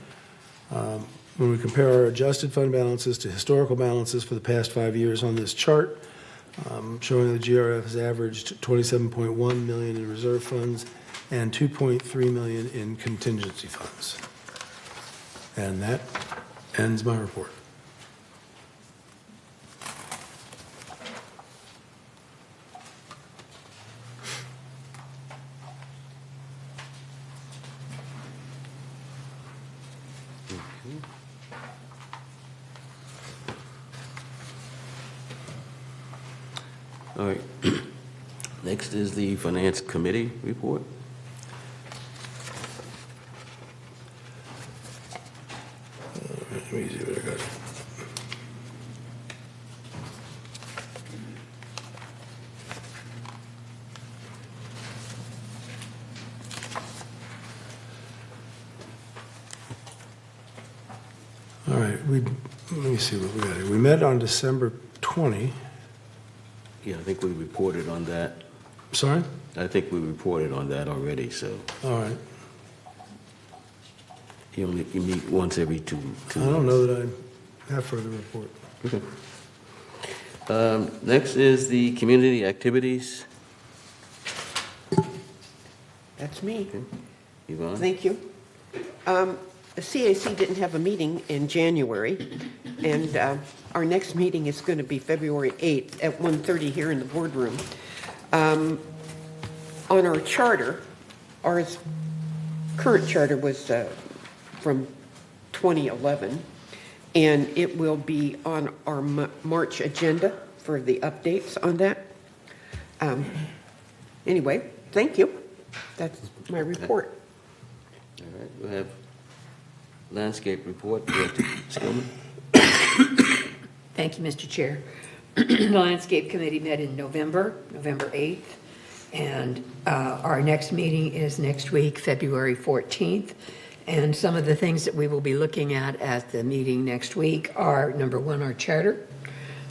When we compare our adjusted fund balances to historical balances for the past 5 years on this chart, showing the GRF has averaged $27.1 million in reserve funds and $2.3 million in contingency funds. And that ends my report. All right. Next is the Finance Committee report. Let me see what I got. All right, let me see what we got here. We met on December 20. Yeah, I think we reported on that. Sorry? I think we reported on that already, so All right. you meet once every two I don't know that I have further report. Okay. Next is the community activities. That's me. Okay. Yvonne? Thank you. The CAC didn't have a meeting in January, and our next meeting is going to be February 8th at 1:30 here in the boardroom. On our charter, our current charter was from 2011, and it will be on our March agenda for the updates on that. Anyway, thank you. That's my report. All right, we'll have landscape report, Director Skillman. Thank you, Mr. Chair. The Landscape Committee met in November 8th, and our next meeting is next week, February 14th. And some of the things that we will be looking at the meeting next week are, number 1, our charter.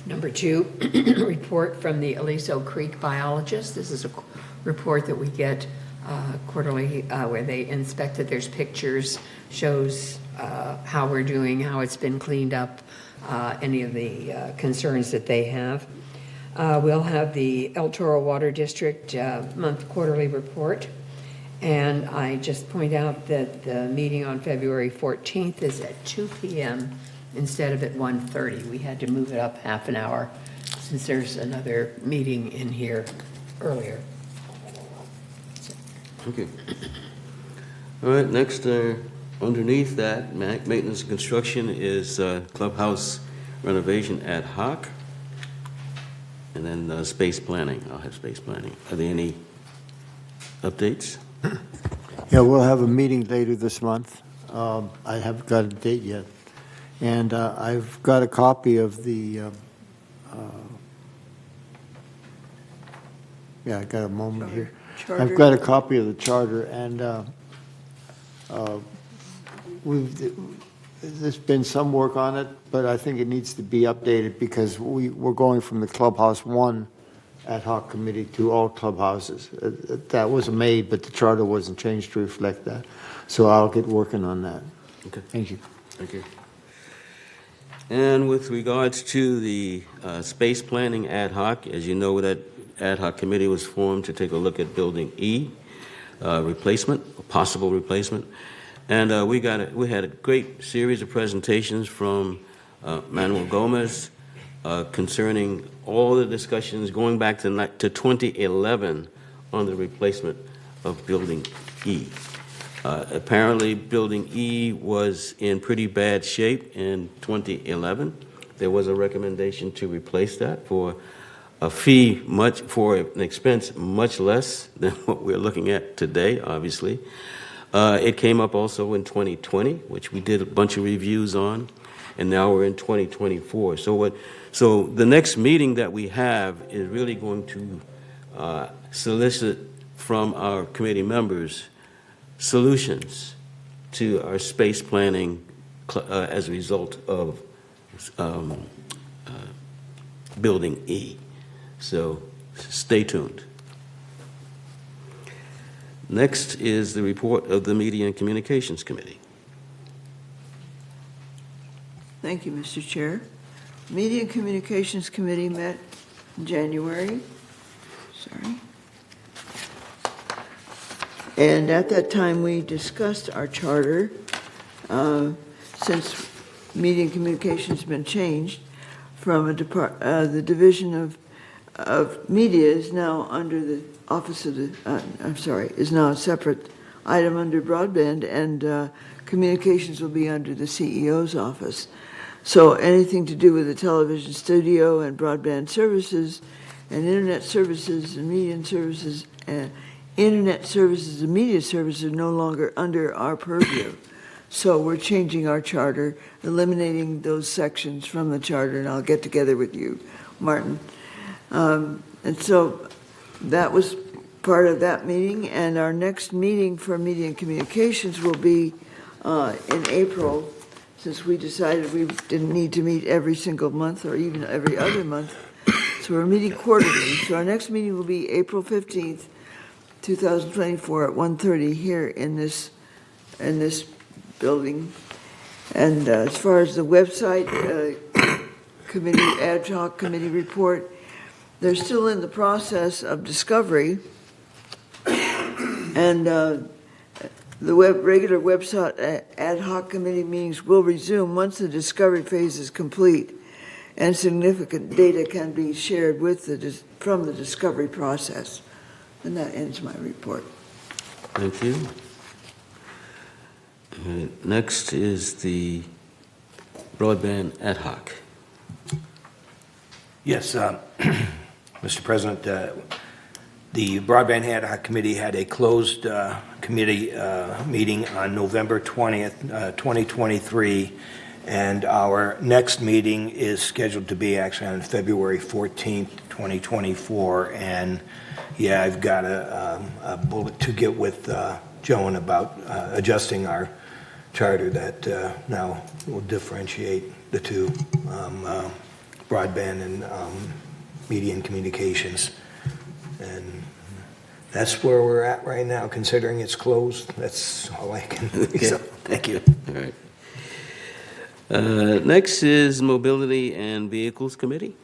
Number 2, report from the Aliso Creek biologist. This is a report that we get quarterly where they inspect it. There's pictures, shows how we're doing, how it's been cleaned up, any of the concerns that they have. We'll have the El Toro Water District month quarterly report. And I just point out that the meeting on February 14th is at 2 p.m. instead of at 1:30. We had to move it up half an hour since there's another meeting in here earlier. Okay. All right, next, underneath that, maintenance and construction is clubhouse renovation ad hoc. And then space planning, I'll have space planning. Are there any updates? Yeah, we'll have a meeting later this month. I haven't got a date yet. And I've got a copy of the, yeah, I got a moment here. Charter. I've got a copy of the charter, and there's been some work on it, but I think it needs to be updated because we're going from the Clubhouse 1 ad hoc committee to all clubhouses. That was made, but the charter wasn't changed to reflect that. So I'll get working on that. Okay. Thank you. Thank you. And with regards to the space planning ad hoc, as you know, that ad hoc committee was formed to take a look at Building E replacement, a possible replacement. And we had a great series of presentations from Manuel Gomez concerning all the discussions going back to 2011 on the replacement of Building E. Apparently, Building E was in pretty bad shape in 2011. There was a recommendation to replace that for a fee for an expense much less than what we're looking at today, obviously. It came up also in 2020, which we did a bunch of reviews on, and now we're in 2024. So the next meeting that we have is really going to solicit from our committee members solutions to our space planning as a result of Building E. So stay tuned. Next is the report of the Media and Communications Committee. Thank you, Mr. Chair. Media and Communications Committee met in January. And at that time, we discussed our charter. Since Media and Communications has been changed from the Division of Media is now under the Office of the, is now a separate item under broadband, and communications will be under the CEO's office. So anything to do with the television studio and broadband services and internet services and media services and internet services and media services are no longer under our purview. So we're changing our charter, eliminating those sections from the charter, and I'll get together with you, Martin. And so that was part of that meeting, and our next meeting for Media and Communications will be in April, since we decided we didn't need to meet every single month or even every other month. So we're meeting quarterly. So our next meeting will be April 15th, 2024 at 1:30 here in this building. And as far as the website committee, ad hoc committee report, they're still in the process of discovery. And the regular website ad hoc committee meetings will resume once the discovery phase is complete and significant data can be shared from the discovery process. And that ends my report. Thank you. Next is the broadband ad hoc. Yes, Mr. President, the Broadband Ad Hoc Committee had a closed committee meeting on November 20th, 2023, and our next meeting is scheduled to be actually on February 14th, 2024. And yeah, I've got a bullet to get with Joan about adjusting our charter that now will differentiate the two, broadband and media and communications. And that's where we're at right now, considering it's closed. That's all I can Okay. So, thank you. All right. Next is Mobility and Vehicles Committee.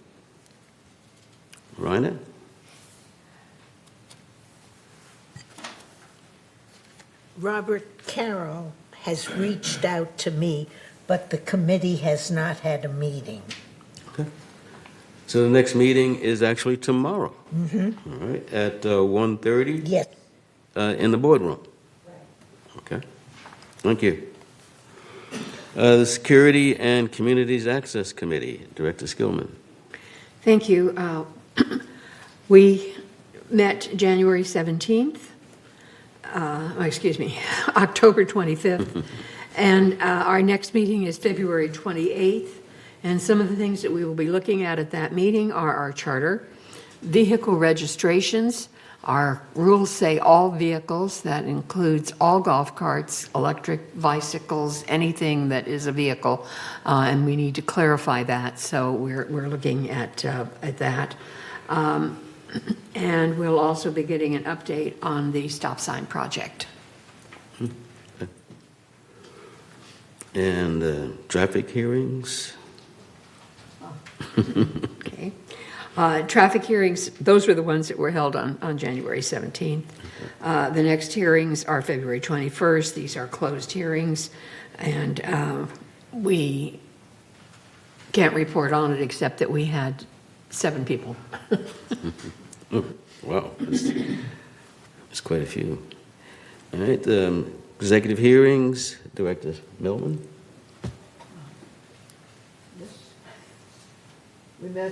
Reiner? Robert Carroll has reached out to me, but the committee has not had a meeting. Okay. So the next meeting is actually tomorrow. Mm-hmm. All right, at 1:30? Yes. In the boardroom? Okay. Thank you. The Security and Communities Access Committee, Director Skillman. Thank you. We met January 17th, October 25th, and our next meeting is February 28th. And some of the things that we will be looking at that meeting are our charter, vehicle registrations. Our rules say all vehicles. That includes all golf carts, electric bicycles, anything that is a vehicle, and we need to clarify that. So we're looking at that, and we'll also be getting an update on the stop sign project. Okay. And traffic hearings. Okay. Traffic hearings, those were the ones that were held on January 17th. The next hearings are February 21st. These are closed hearings, and we can't report on it except that we had 7 people. Oh, wow, that's quite a few. All right, executive hearings, Director Millman. We met,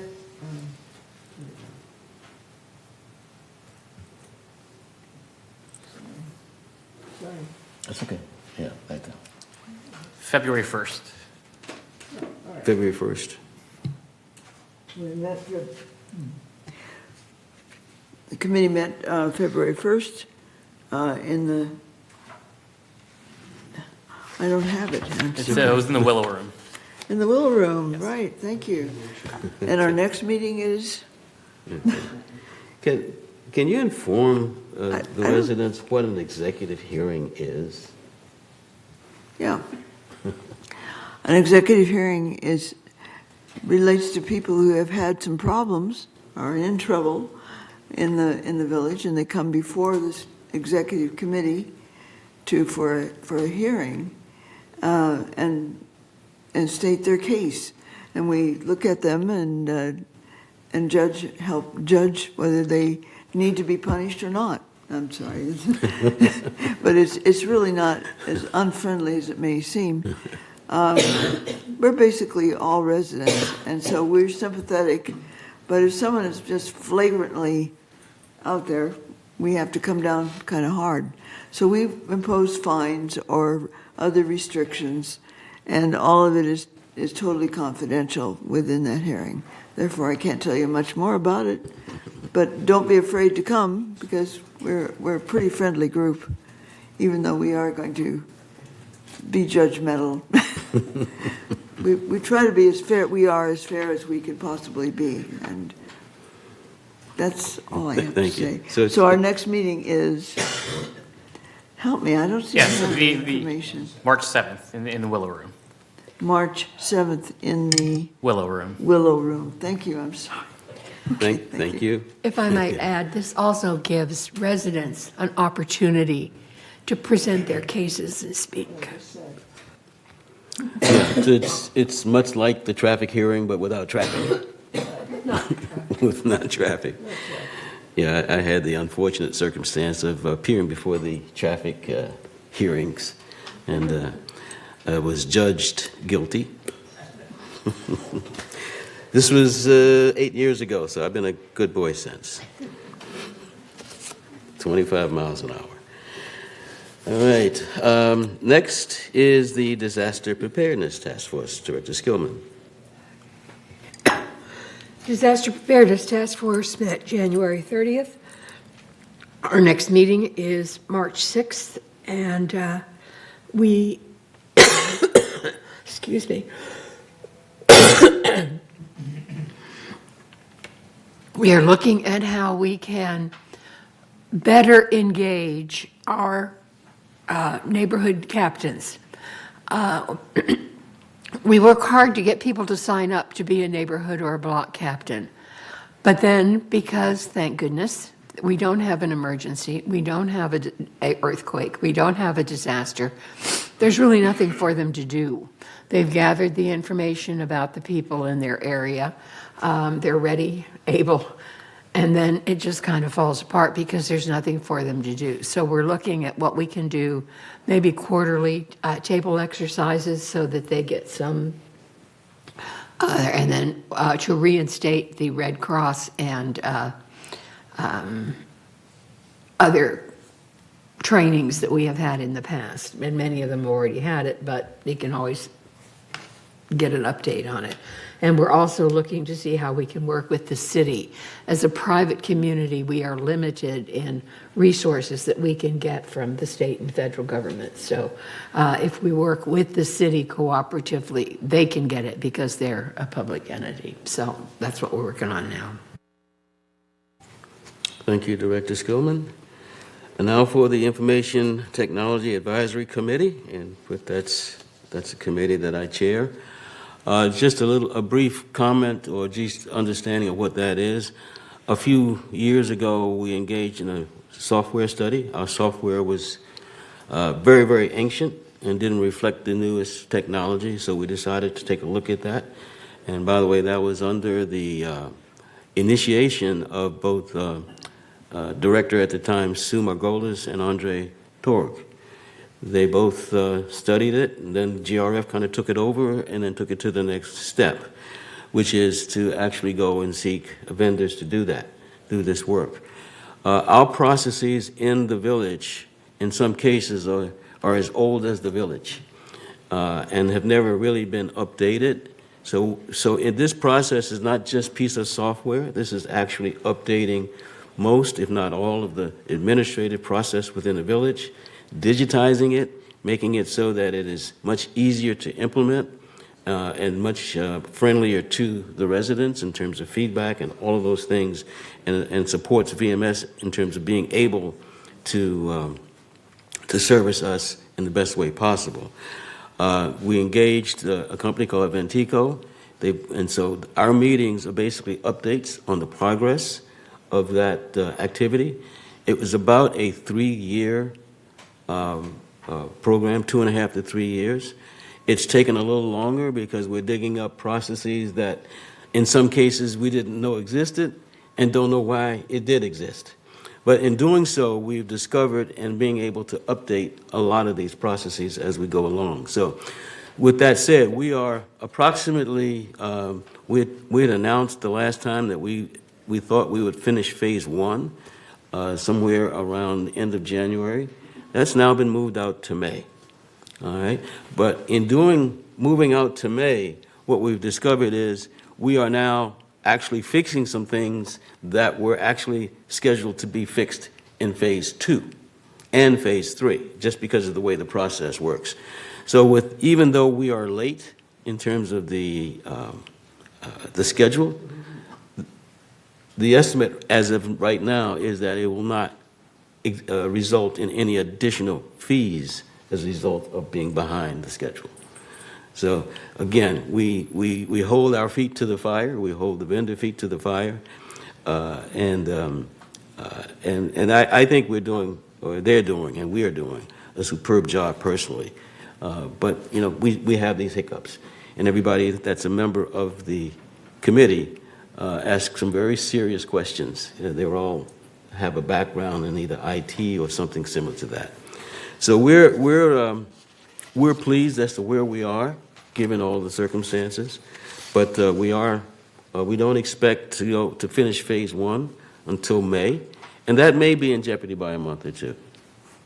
sorry. That's okay. Yeah, right there. February 1st. February 1st. We met, the committee met February 1st in the, I don't have it. I'm It sorry. was in the Willow Room. In the Willow Room, right, thank you. And our next meeting is? Can you inform the residents what an executive hearing is? Yeah. An executive hearing relates to people who have had some problems or are in trouble in the village, and they come before this executive committee for a hearing and state their case. And we look at them and help judge whether they need to be punished or not. I'm sorry. But it's really not as unfriendly as it may seem. We're basically all residents, and so we're sympathetic. But if someone is just flagrantly out there, we have to come down kind of hard. So we've imposed fines or other restrictions, and all of it is totally confidential within that hearing. Therefore, I can't tell you much more about it. But don't be afraid to come, because we're a pretty friendly group, even though we are going to be judgmental. We try to be as fair. We are as fair as we can possibly be, and that's all I have to say. So our next meeting is. Help me, I don't see the information. March 7th in the Willow Room. March 7th in the Willow Room. Willow Room. Thank you. I'm sorry. Thank you. If I might add, this also gives residents an opportunity to present their cases and speak. Yeah, it's much like the traffic hearing, but without traffic. With not traffic. Yeah, I had the unfortunate circumstance of appearing before the traffic hearings, and I was judged guilty. This was 8 years ago, so I've been a good boy since. 25 miles an hour. All right. Next is the Disaster Preparedness Task Force, Director Skillman. Disaster Preparedness Task Force met January 30th. Our next meeting is March 6th, and we, excuse me, we are looking at how we can better engage our neighborhood captains. We work hard to get people to sign up to be a neighborhood or a block captain. But then, because, thank goodness, we don't have an emergency, we don't have an earthquake, we don't have a disaster, there's really nothing for them to do. They've gathered the information about the people in their area. They're ready, able, and then it just kind of falls apart because there's nothing for them to do. So we're looking at what we can do, maybe quarterly table exercises so that they get some, and then to reinstate the Red Cross and other trainings that we have had in the past. And many of them already had it, but they can always get an update on it. And we're also looking to see how we can work with the city. As a private community, we are limited in resources that we can get from the state and federal government. So if we work with the city cooperatively, they can get it because they're a public entity. So that's what we're working on now. Thank you, Director Skillman. And now for the Information Technology Advisory Committee, and that's a committee that I chair. Just a brief comment or just understanding of what that is. A few years ago, we engaged in a software study. Our software was very, very ancient and didn't reflect the newest technology, so we decided to take a look at that. And by the way, that was under the initiation of both director at the time, Sue Margolis, and Andre Torg. They both studied it, and then GRF kind of took it over and then took it to the next step, which is to actually go and seek vendors to do this work. Our processes in the village, in some cases, are as old as the village and have never really been updated. So this process is not just piece of software. This is actually updating most, if not all, of the administrative process within the village, digitizing it, making it so that it is much easier to implement and much friendlier to the residents in terms of feedback and all of those things, and supports VMS in terms of being able to service us in the best way possible. We engaged a company called Ventico, and so our meetings are basically updates on the progress of that activity. It was about a 3-year program, 2.5 to 3 years. It's taken a little longer because we're digging up processes that in some cases we didn't know existed and don't know why it did exist. But in doing so, we've discovered and being able to update a lot of these processes as we go along. So with that said, we are approximately, we had announced the last time that we thought we would finish phase 1 somewhere around the end of January. That's now been moved out to May. All right, but in moving out to May, what we've discovered is we are now actually fixing some things that were actually scheduled to be fixed in phase 2 and phase 3, just because of the way the process works. So even though we are late in terms of the schedule, the estimate as of right now is that it will not result in any additional fees as a result of being behind the schedule. So again, we hold our feet to the fire, we hold the vendor feet to the fire, and I think we're doing, or they're doing, and we are doing a superb job personally. But you know, we have these hiccups, and everybody that's a member of the committee asks some very serious questions. They all have a background in either IT or something similar to that. So we're pleased as to where we are, given all the circumstances, but we don't expect to finish phase 1 until May, and that may be in jeopardy by a month or two.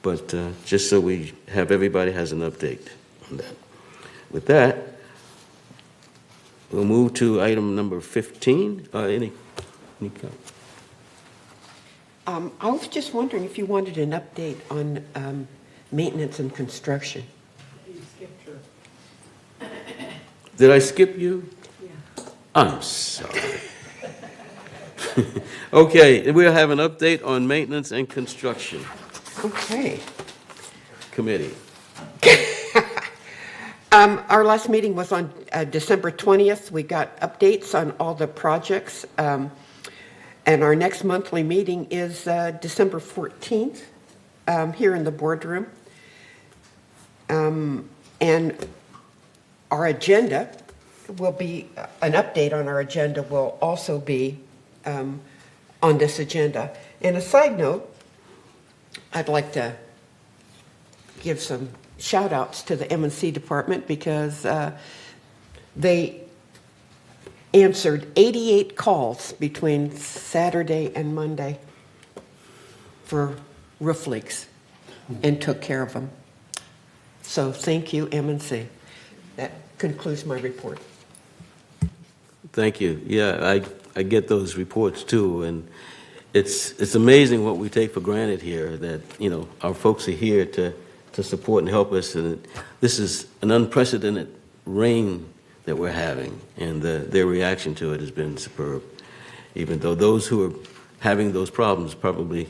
But just so everybody has an update on that. With that, we'll move to item number 15. Any comment? I was just wondering if you wanted an update on maintenance and construction. Did I skip you? Yeah. I'm sorry. Okay, we'll have an update on maintenance and construction. Okay. Committee. Our last meeting was on December 20th. We got updates on all the projects. And our next monthly meeting is December 14th here in the boardroom. And our agenda will be, an update on our agenda will also be on this agenda. And a side note, I'd like to give some shout outs to the M&C department because they answered 88 calls between Saturday and Monday for roof leaks and took care of them. So thank you, M&C. That concludes my report. Thank you. Yeah, I get those reports too, and it's amazing what we take for granted here, that, you know, our folks are here to support and help us, and this is an unprecedented rain that we're having, and their reaction to it has been superb, even though those who are having those problems probably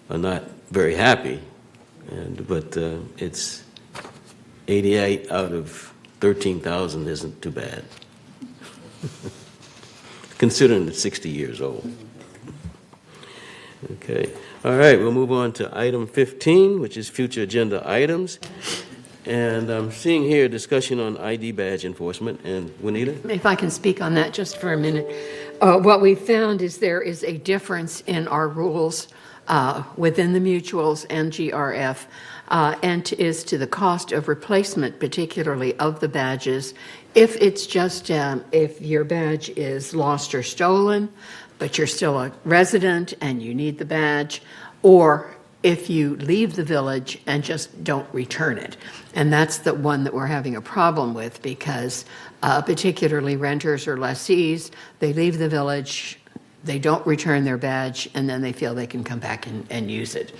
are not very happy, but it's 88 out of 13,000 isn't too bad. considering it's 60 years old. Okay. All right, we'll move on to item 15, which is future agenda items. And I'm seeing here a discussion on ID badge enforcement. And Juanita? If I can speak on that just for a minute. What we found is there is a difference in our rules within the mutuals and GRF, and is to the cost of replacement, particularly of the badges. If it's just, if your badge is lost or stolen, but you're still a resident and you need the badge, or if you leave the village and just don't return it. And that's the one that we're having a problem with, because particularly renters or lessees, they leave the village, they don't return their badge, and then they feel they can come back and use it.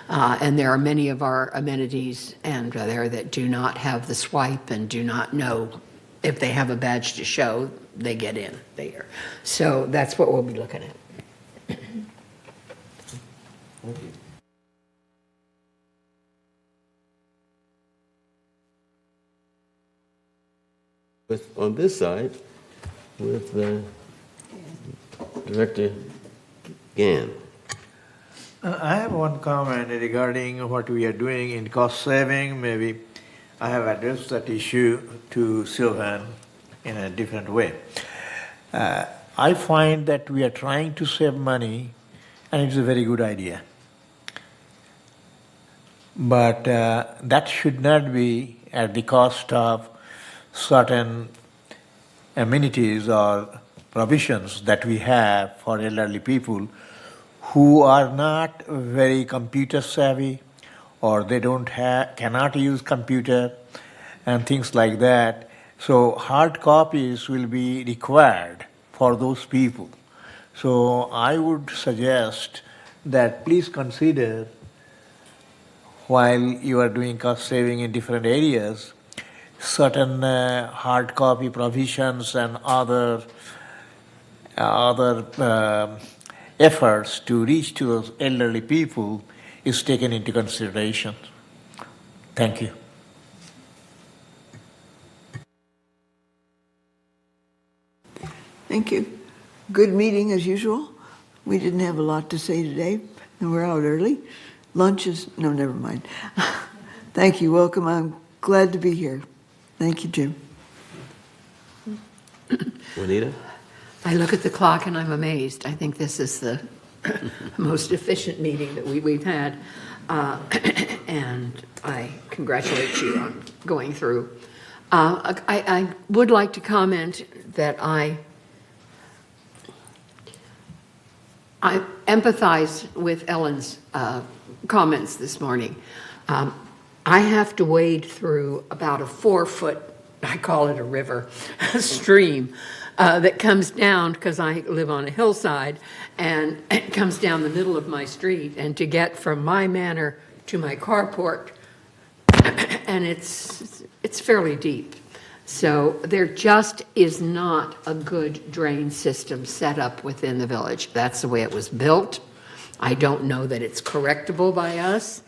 And there are many of our amenities and there that do not have the swipe and do not know if they have a badge to show, they get in there. So that's what we'll be looking at. On this side, with Director Gann. I have one comment regarding what we are doing in cost saving. Maybe I have addressed that issue to Sylvan in a different way. I find that we are trying to save money, and it's a very good idea. But that should not be at the cost of certain amenities or provisions that we have for elderly people who are not very computer savvy, or they cannot use computer and things like that. So hard copies will be required for those people. So I would suggest that please consider, while you are doing cost saving in different areas, certain hard copy provisions and other efforts to reach to those elderly people is taken into consideration. Thank you. Thank you. Good meeting as usual. We didn't have a lot to say today, and we're out early. Lunch is, no, never mind. Thank you, welcome. I'm glad to be here. Thank you, Jim. Juanita? I look at the clock and I'm amazed. I think this is the most efficient meeting that we've had. And I congratulate you on going through. I would like to comment that I empathize with Ellen's comments this morning. I have to wade through about a 4-foot, I call it a river, a stream that comes down, because I live on a hillside, and it comes down the middle of my street. And to get from my manor to my carport, and it's fairly deep. So there just is not a good drain system set up within the village. That's the way it was built. I don't know that it's correctable by us.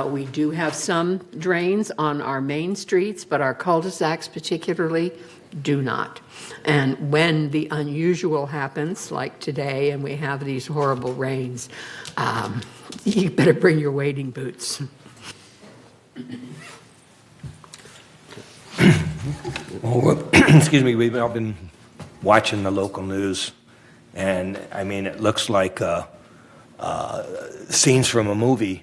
We do have some drains on our main streets, but our cul-de-sacs particularly do not. And when the unusual happens, like today, and we have these horrible rains, you better bring your wading boots. Well, excuse me, we've all been watching the local news, and I mean, it looks like scenes from a movie.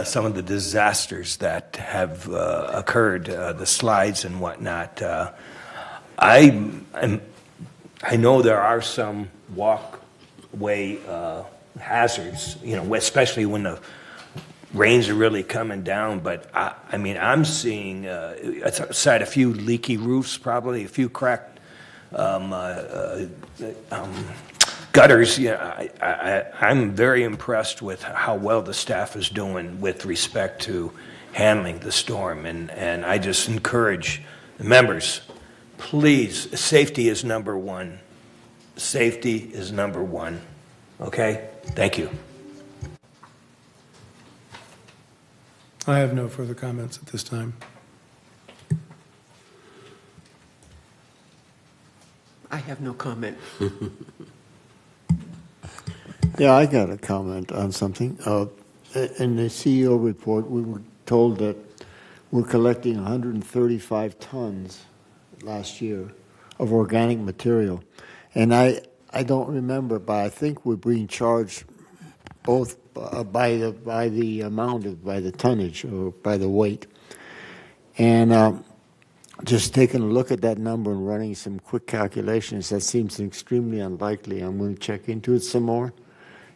Some of the disasters that have occurred, the slides and whatnot. I know there are some walkway hazards, especially when the rains are really coming down. But I mean, I'm seeing aside a few leaky roofs, probably a few cracked gutters. I'm very impressed with how well the staff is doing with respect to handling the storm, and I just encourage the members, please, safety is number one. Safety is number one. Okay? Thank you. I have no further comments at this time. I have no comment. Yeah, I got a comment on something. In the CEO report, we were told that we're collecting 135 tons last year of organic material. And I don't remember, but I think we're being charged both by the amount, by the tonnage, or by the weight. And just taking a look at that number and running some quick calculations, that seems extremely unlikely. I'm going to check into it some more.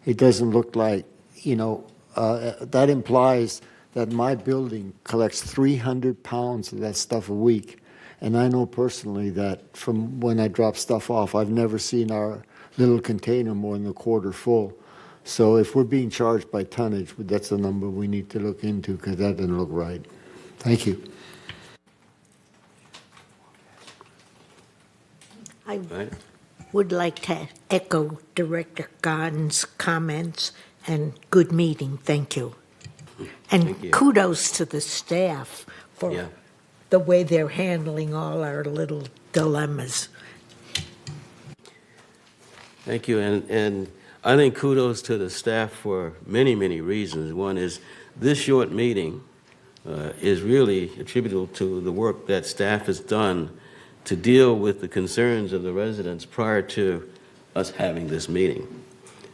It doesn't look like, that implies that my building collects 300 pounds of that stuff a week. And I know personally that from when I drop stuff off, I've never seen our little container more than a quarter full. So if we're being charged by tonnage, that's a number we need to look into because that doesn't look right. Thank you. I would like to echo Director Gordon's comments and good meeting. Thank you. And Thank you. kudos to the staff for the way they're handling all our little dilemmas. Thank you, and I think kudos to the staff for many, many reasons. One is this short meeting is really attributable to the work that staff has done to deal with the concerns of the residents prior to us having this meeting.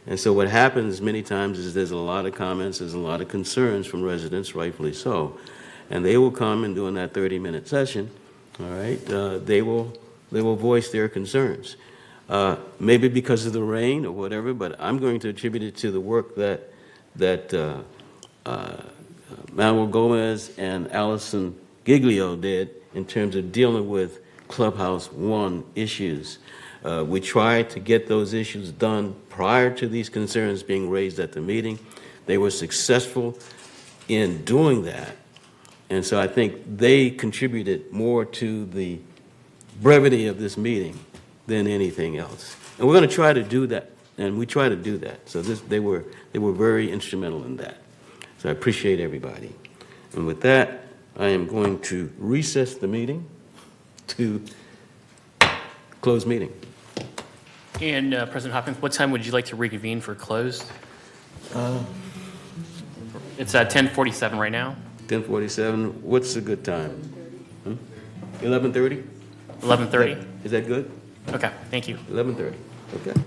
And so what happens many times is there's a lot of comments, there's a lot of concerns from residents, rightfully so. And they will come and during that 30-minute session, all right, they will voice their concerns. Maybe because of the rain or whatever, but I'm going to attribute it to the work that Manuel Gomez and Allison Giglio did in terms of dealing with Clubhouse 1 issues. We tried to get those issues done prior to these concerns being raised at the meeting. They were successful in doing that. And so I think they contributed more to the brevity of this meeting than anything else. And we're going to try to do that, and we try to do that. So they were very instrumental in that. So I appreciate everybody. And with that, I am going to recess the meeting to close meeting. And President Hopkins, what time would you like to reconvene for closed? It's at 10:47 right now. 10:47. What's a good time? 11:30? 11:30? Is that good? Okay, thank you. 11:30. Okay.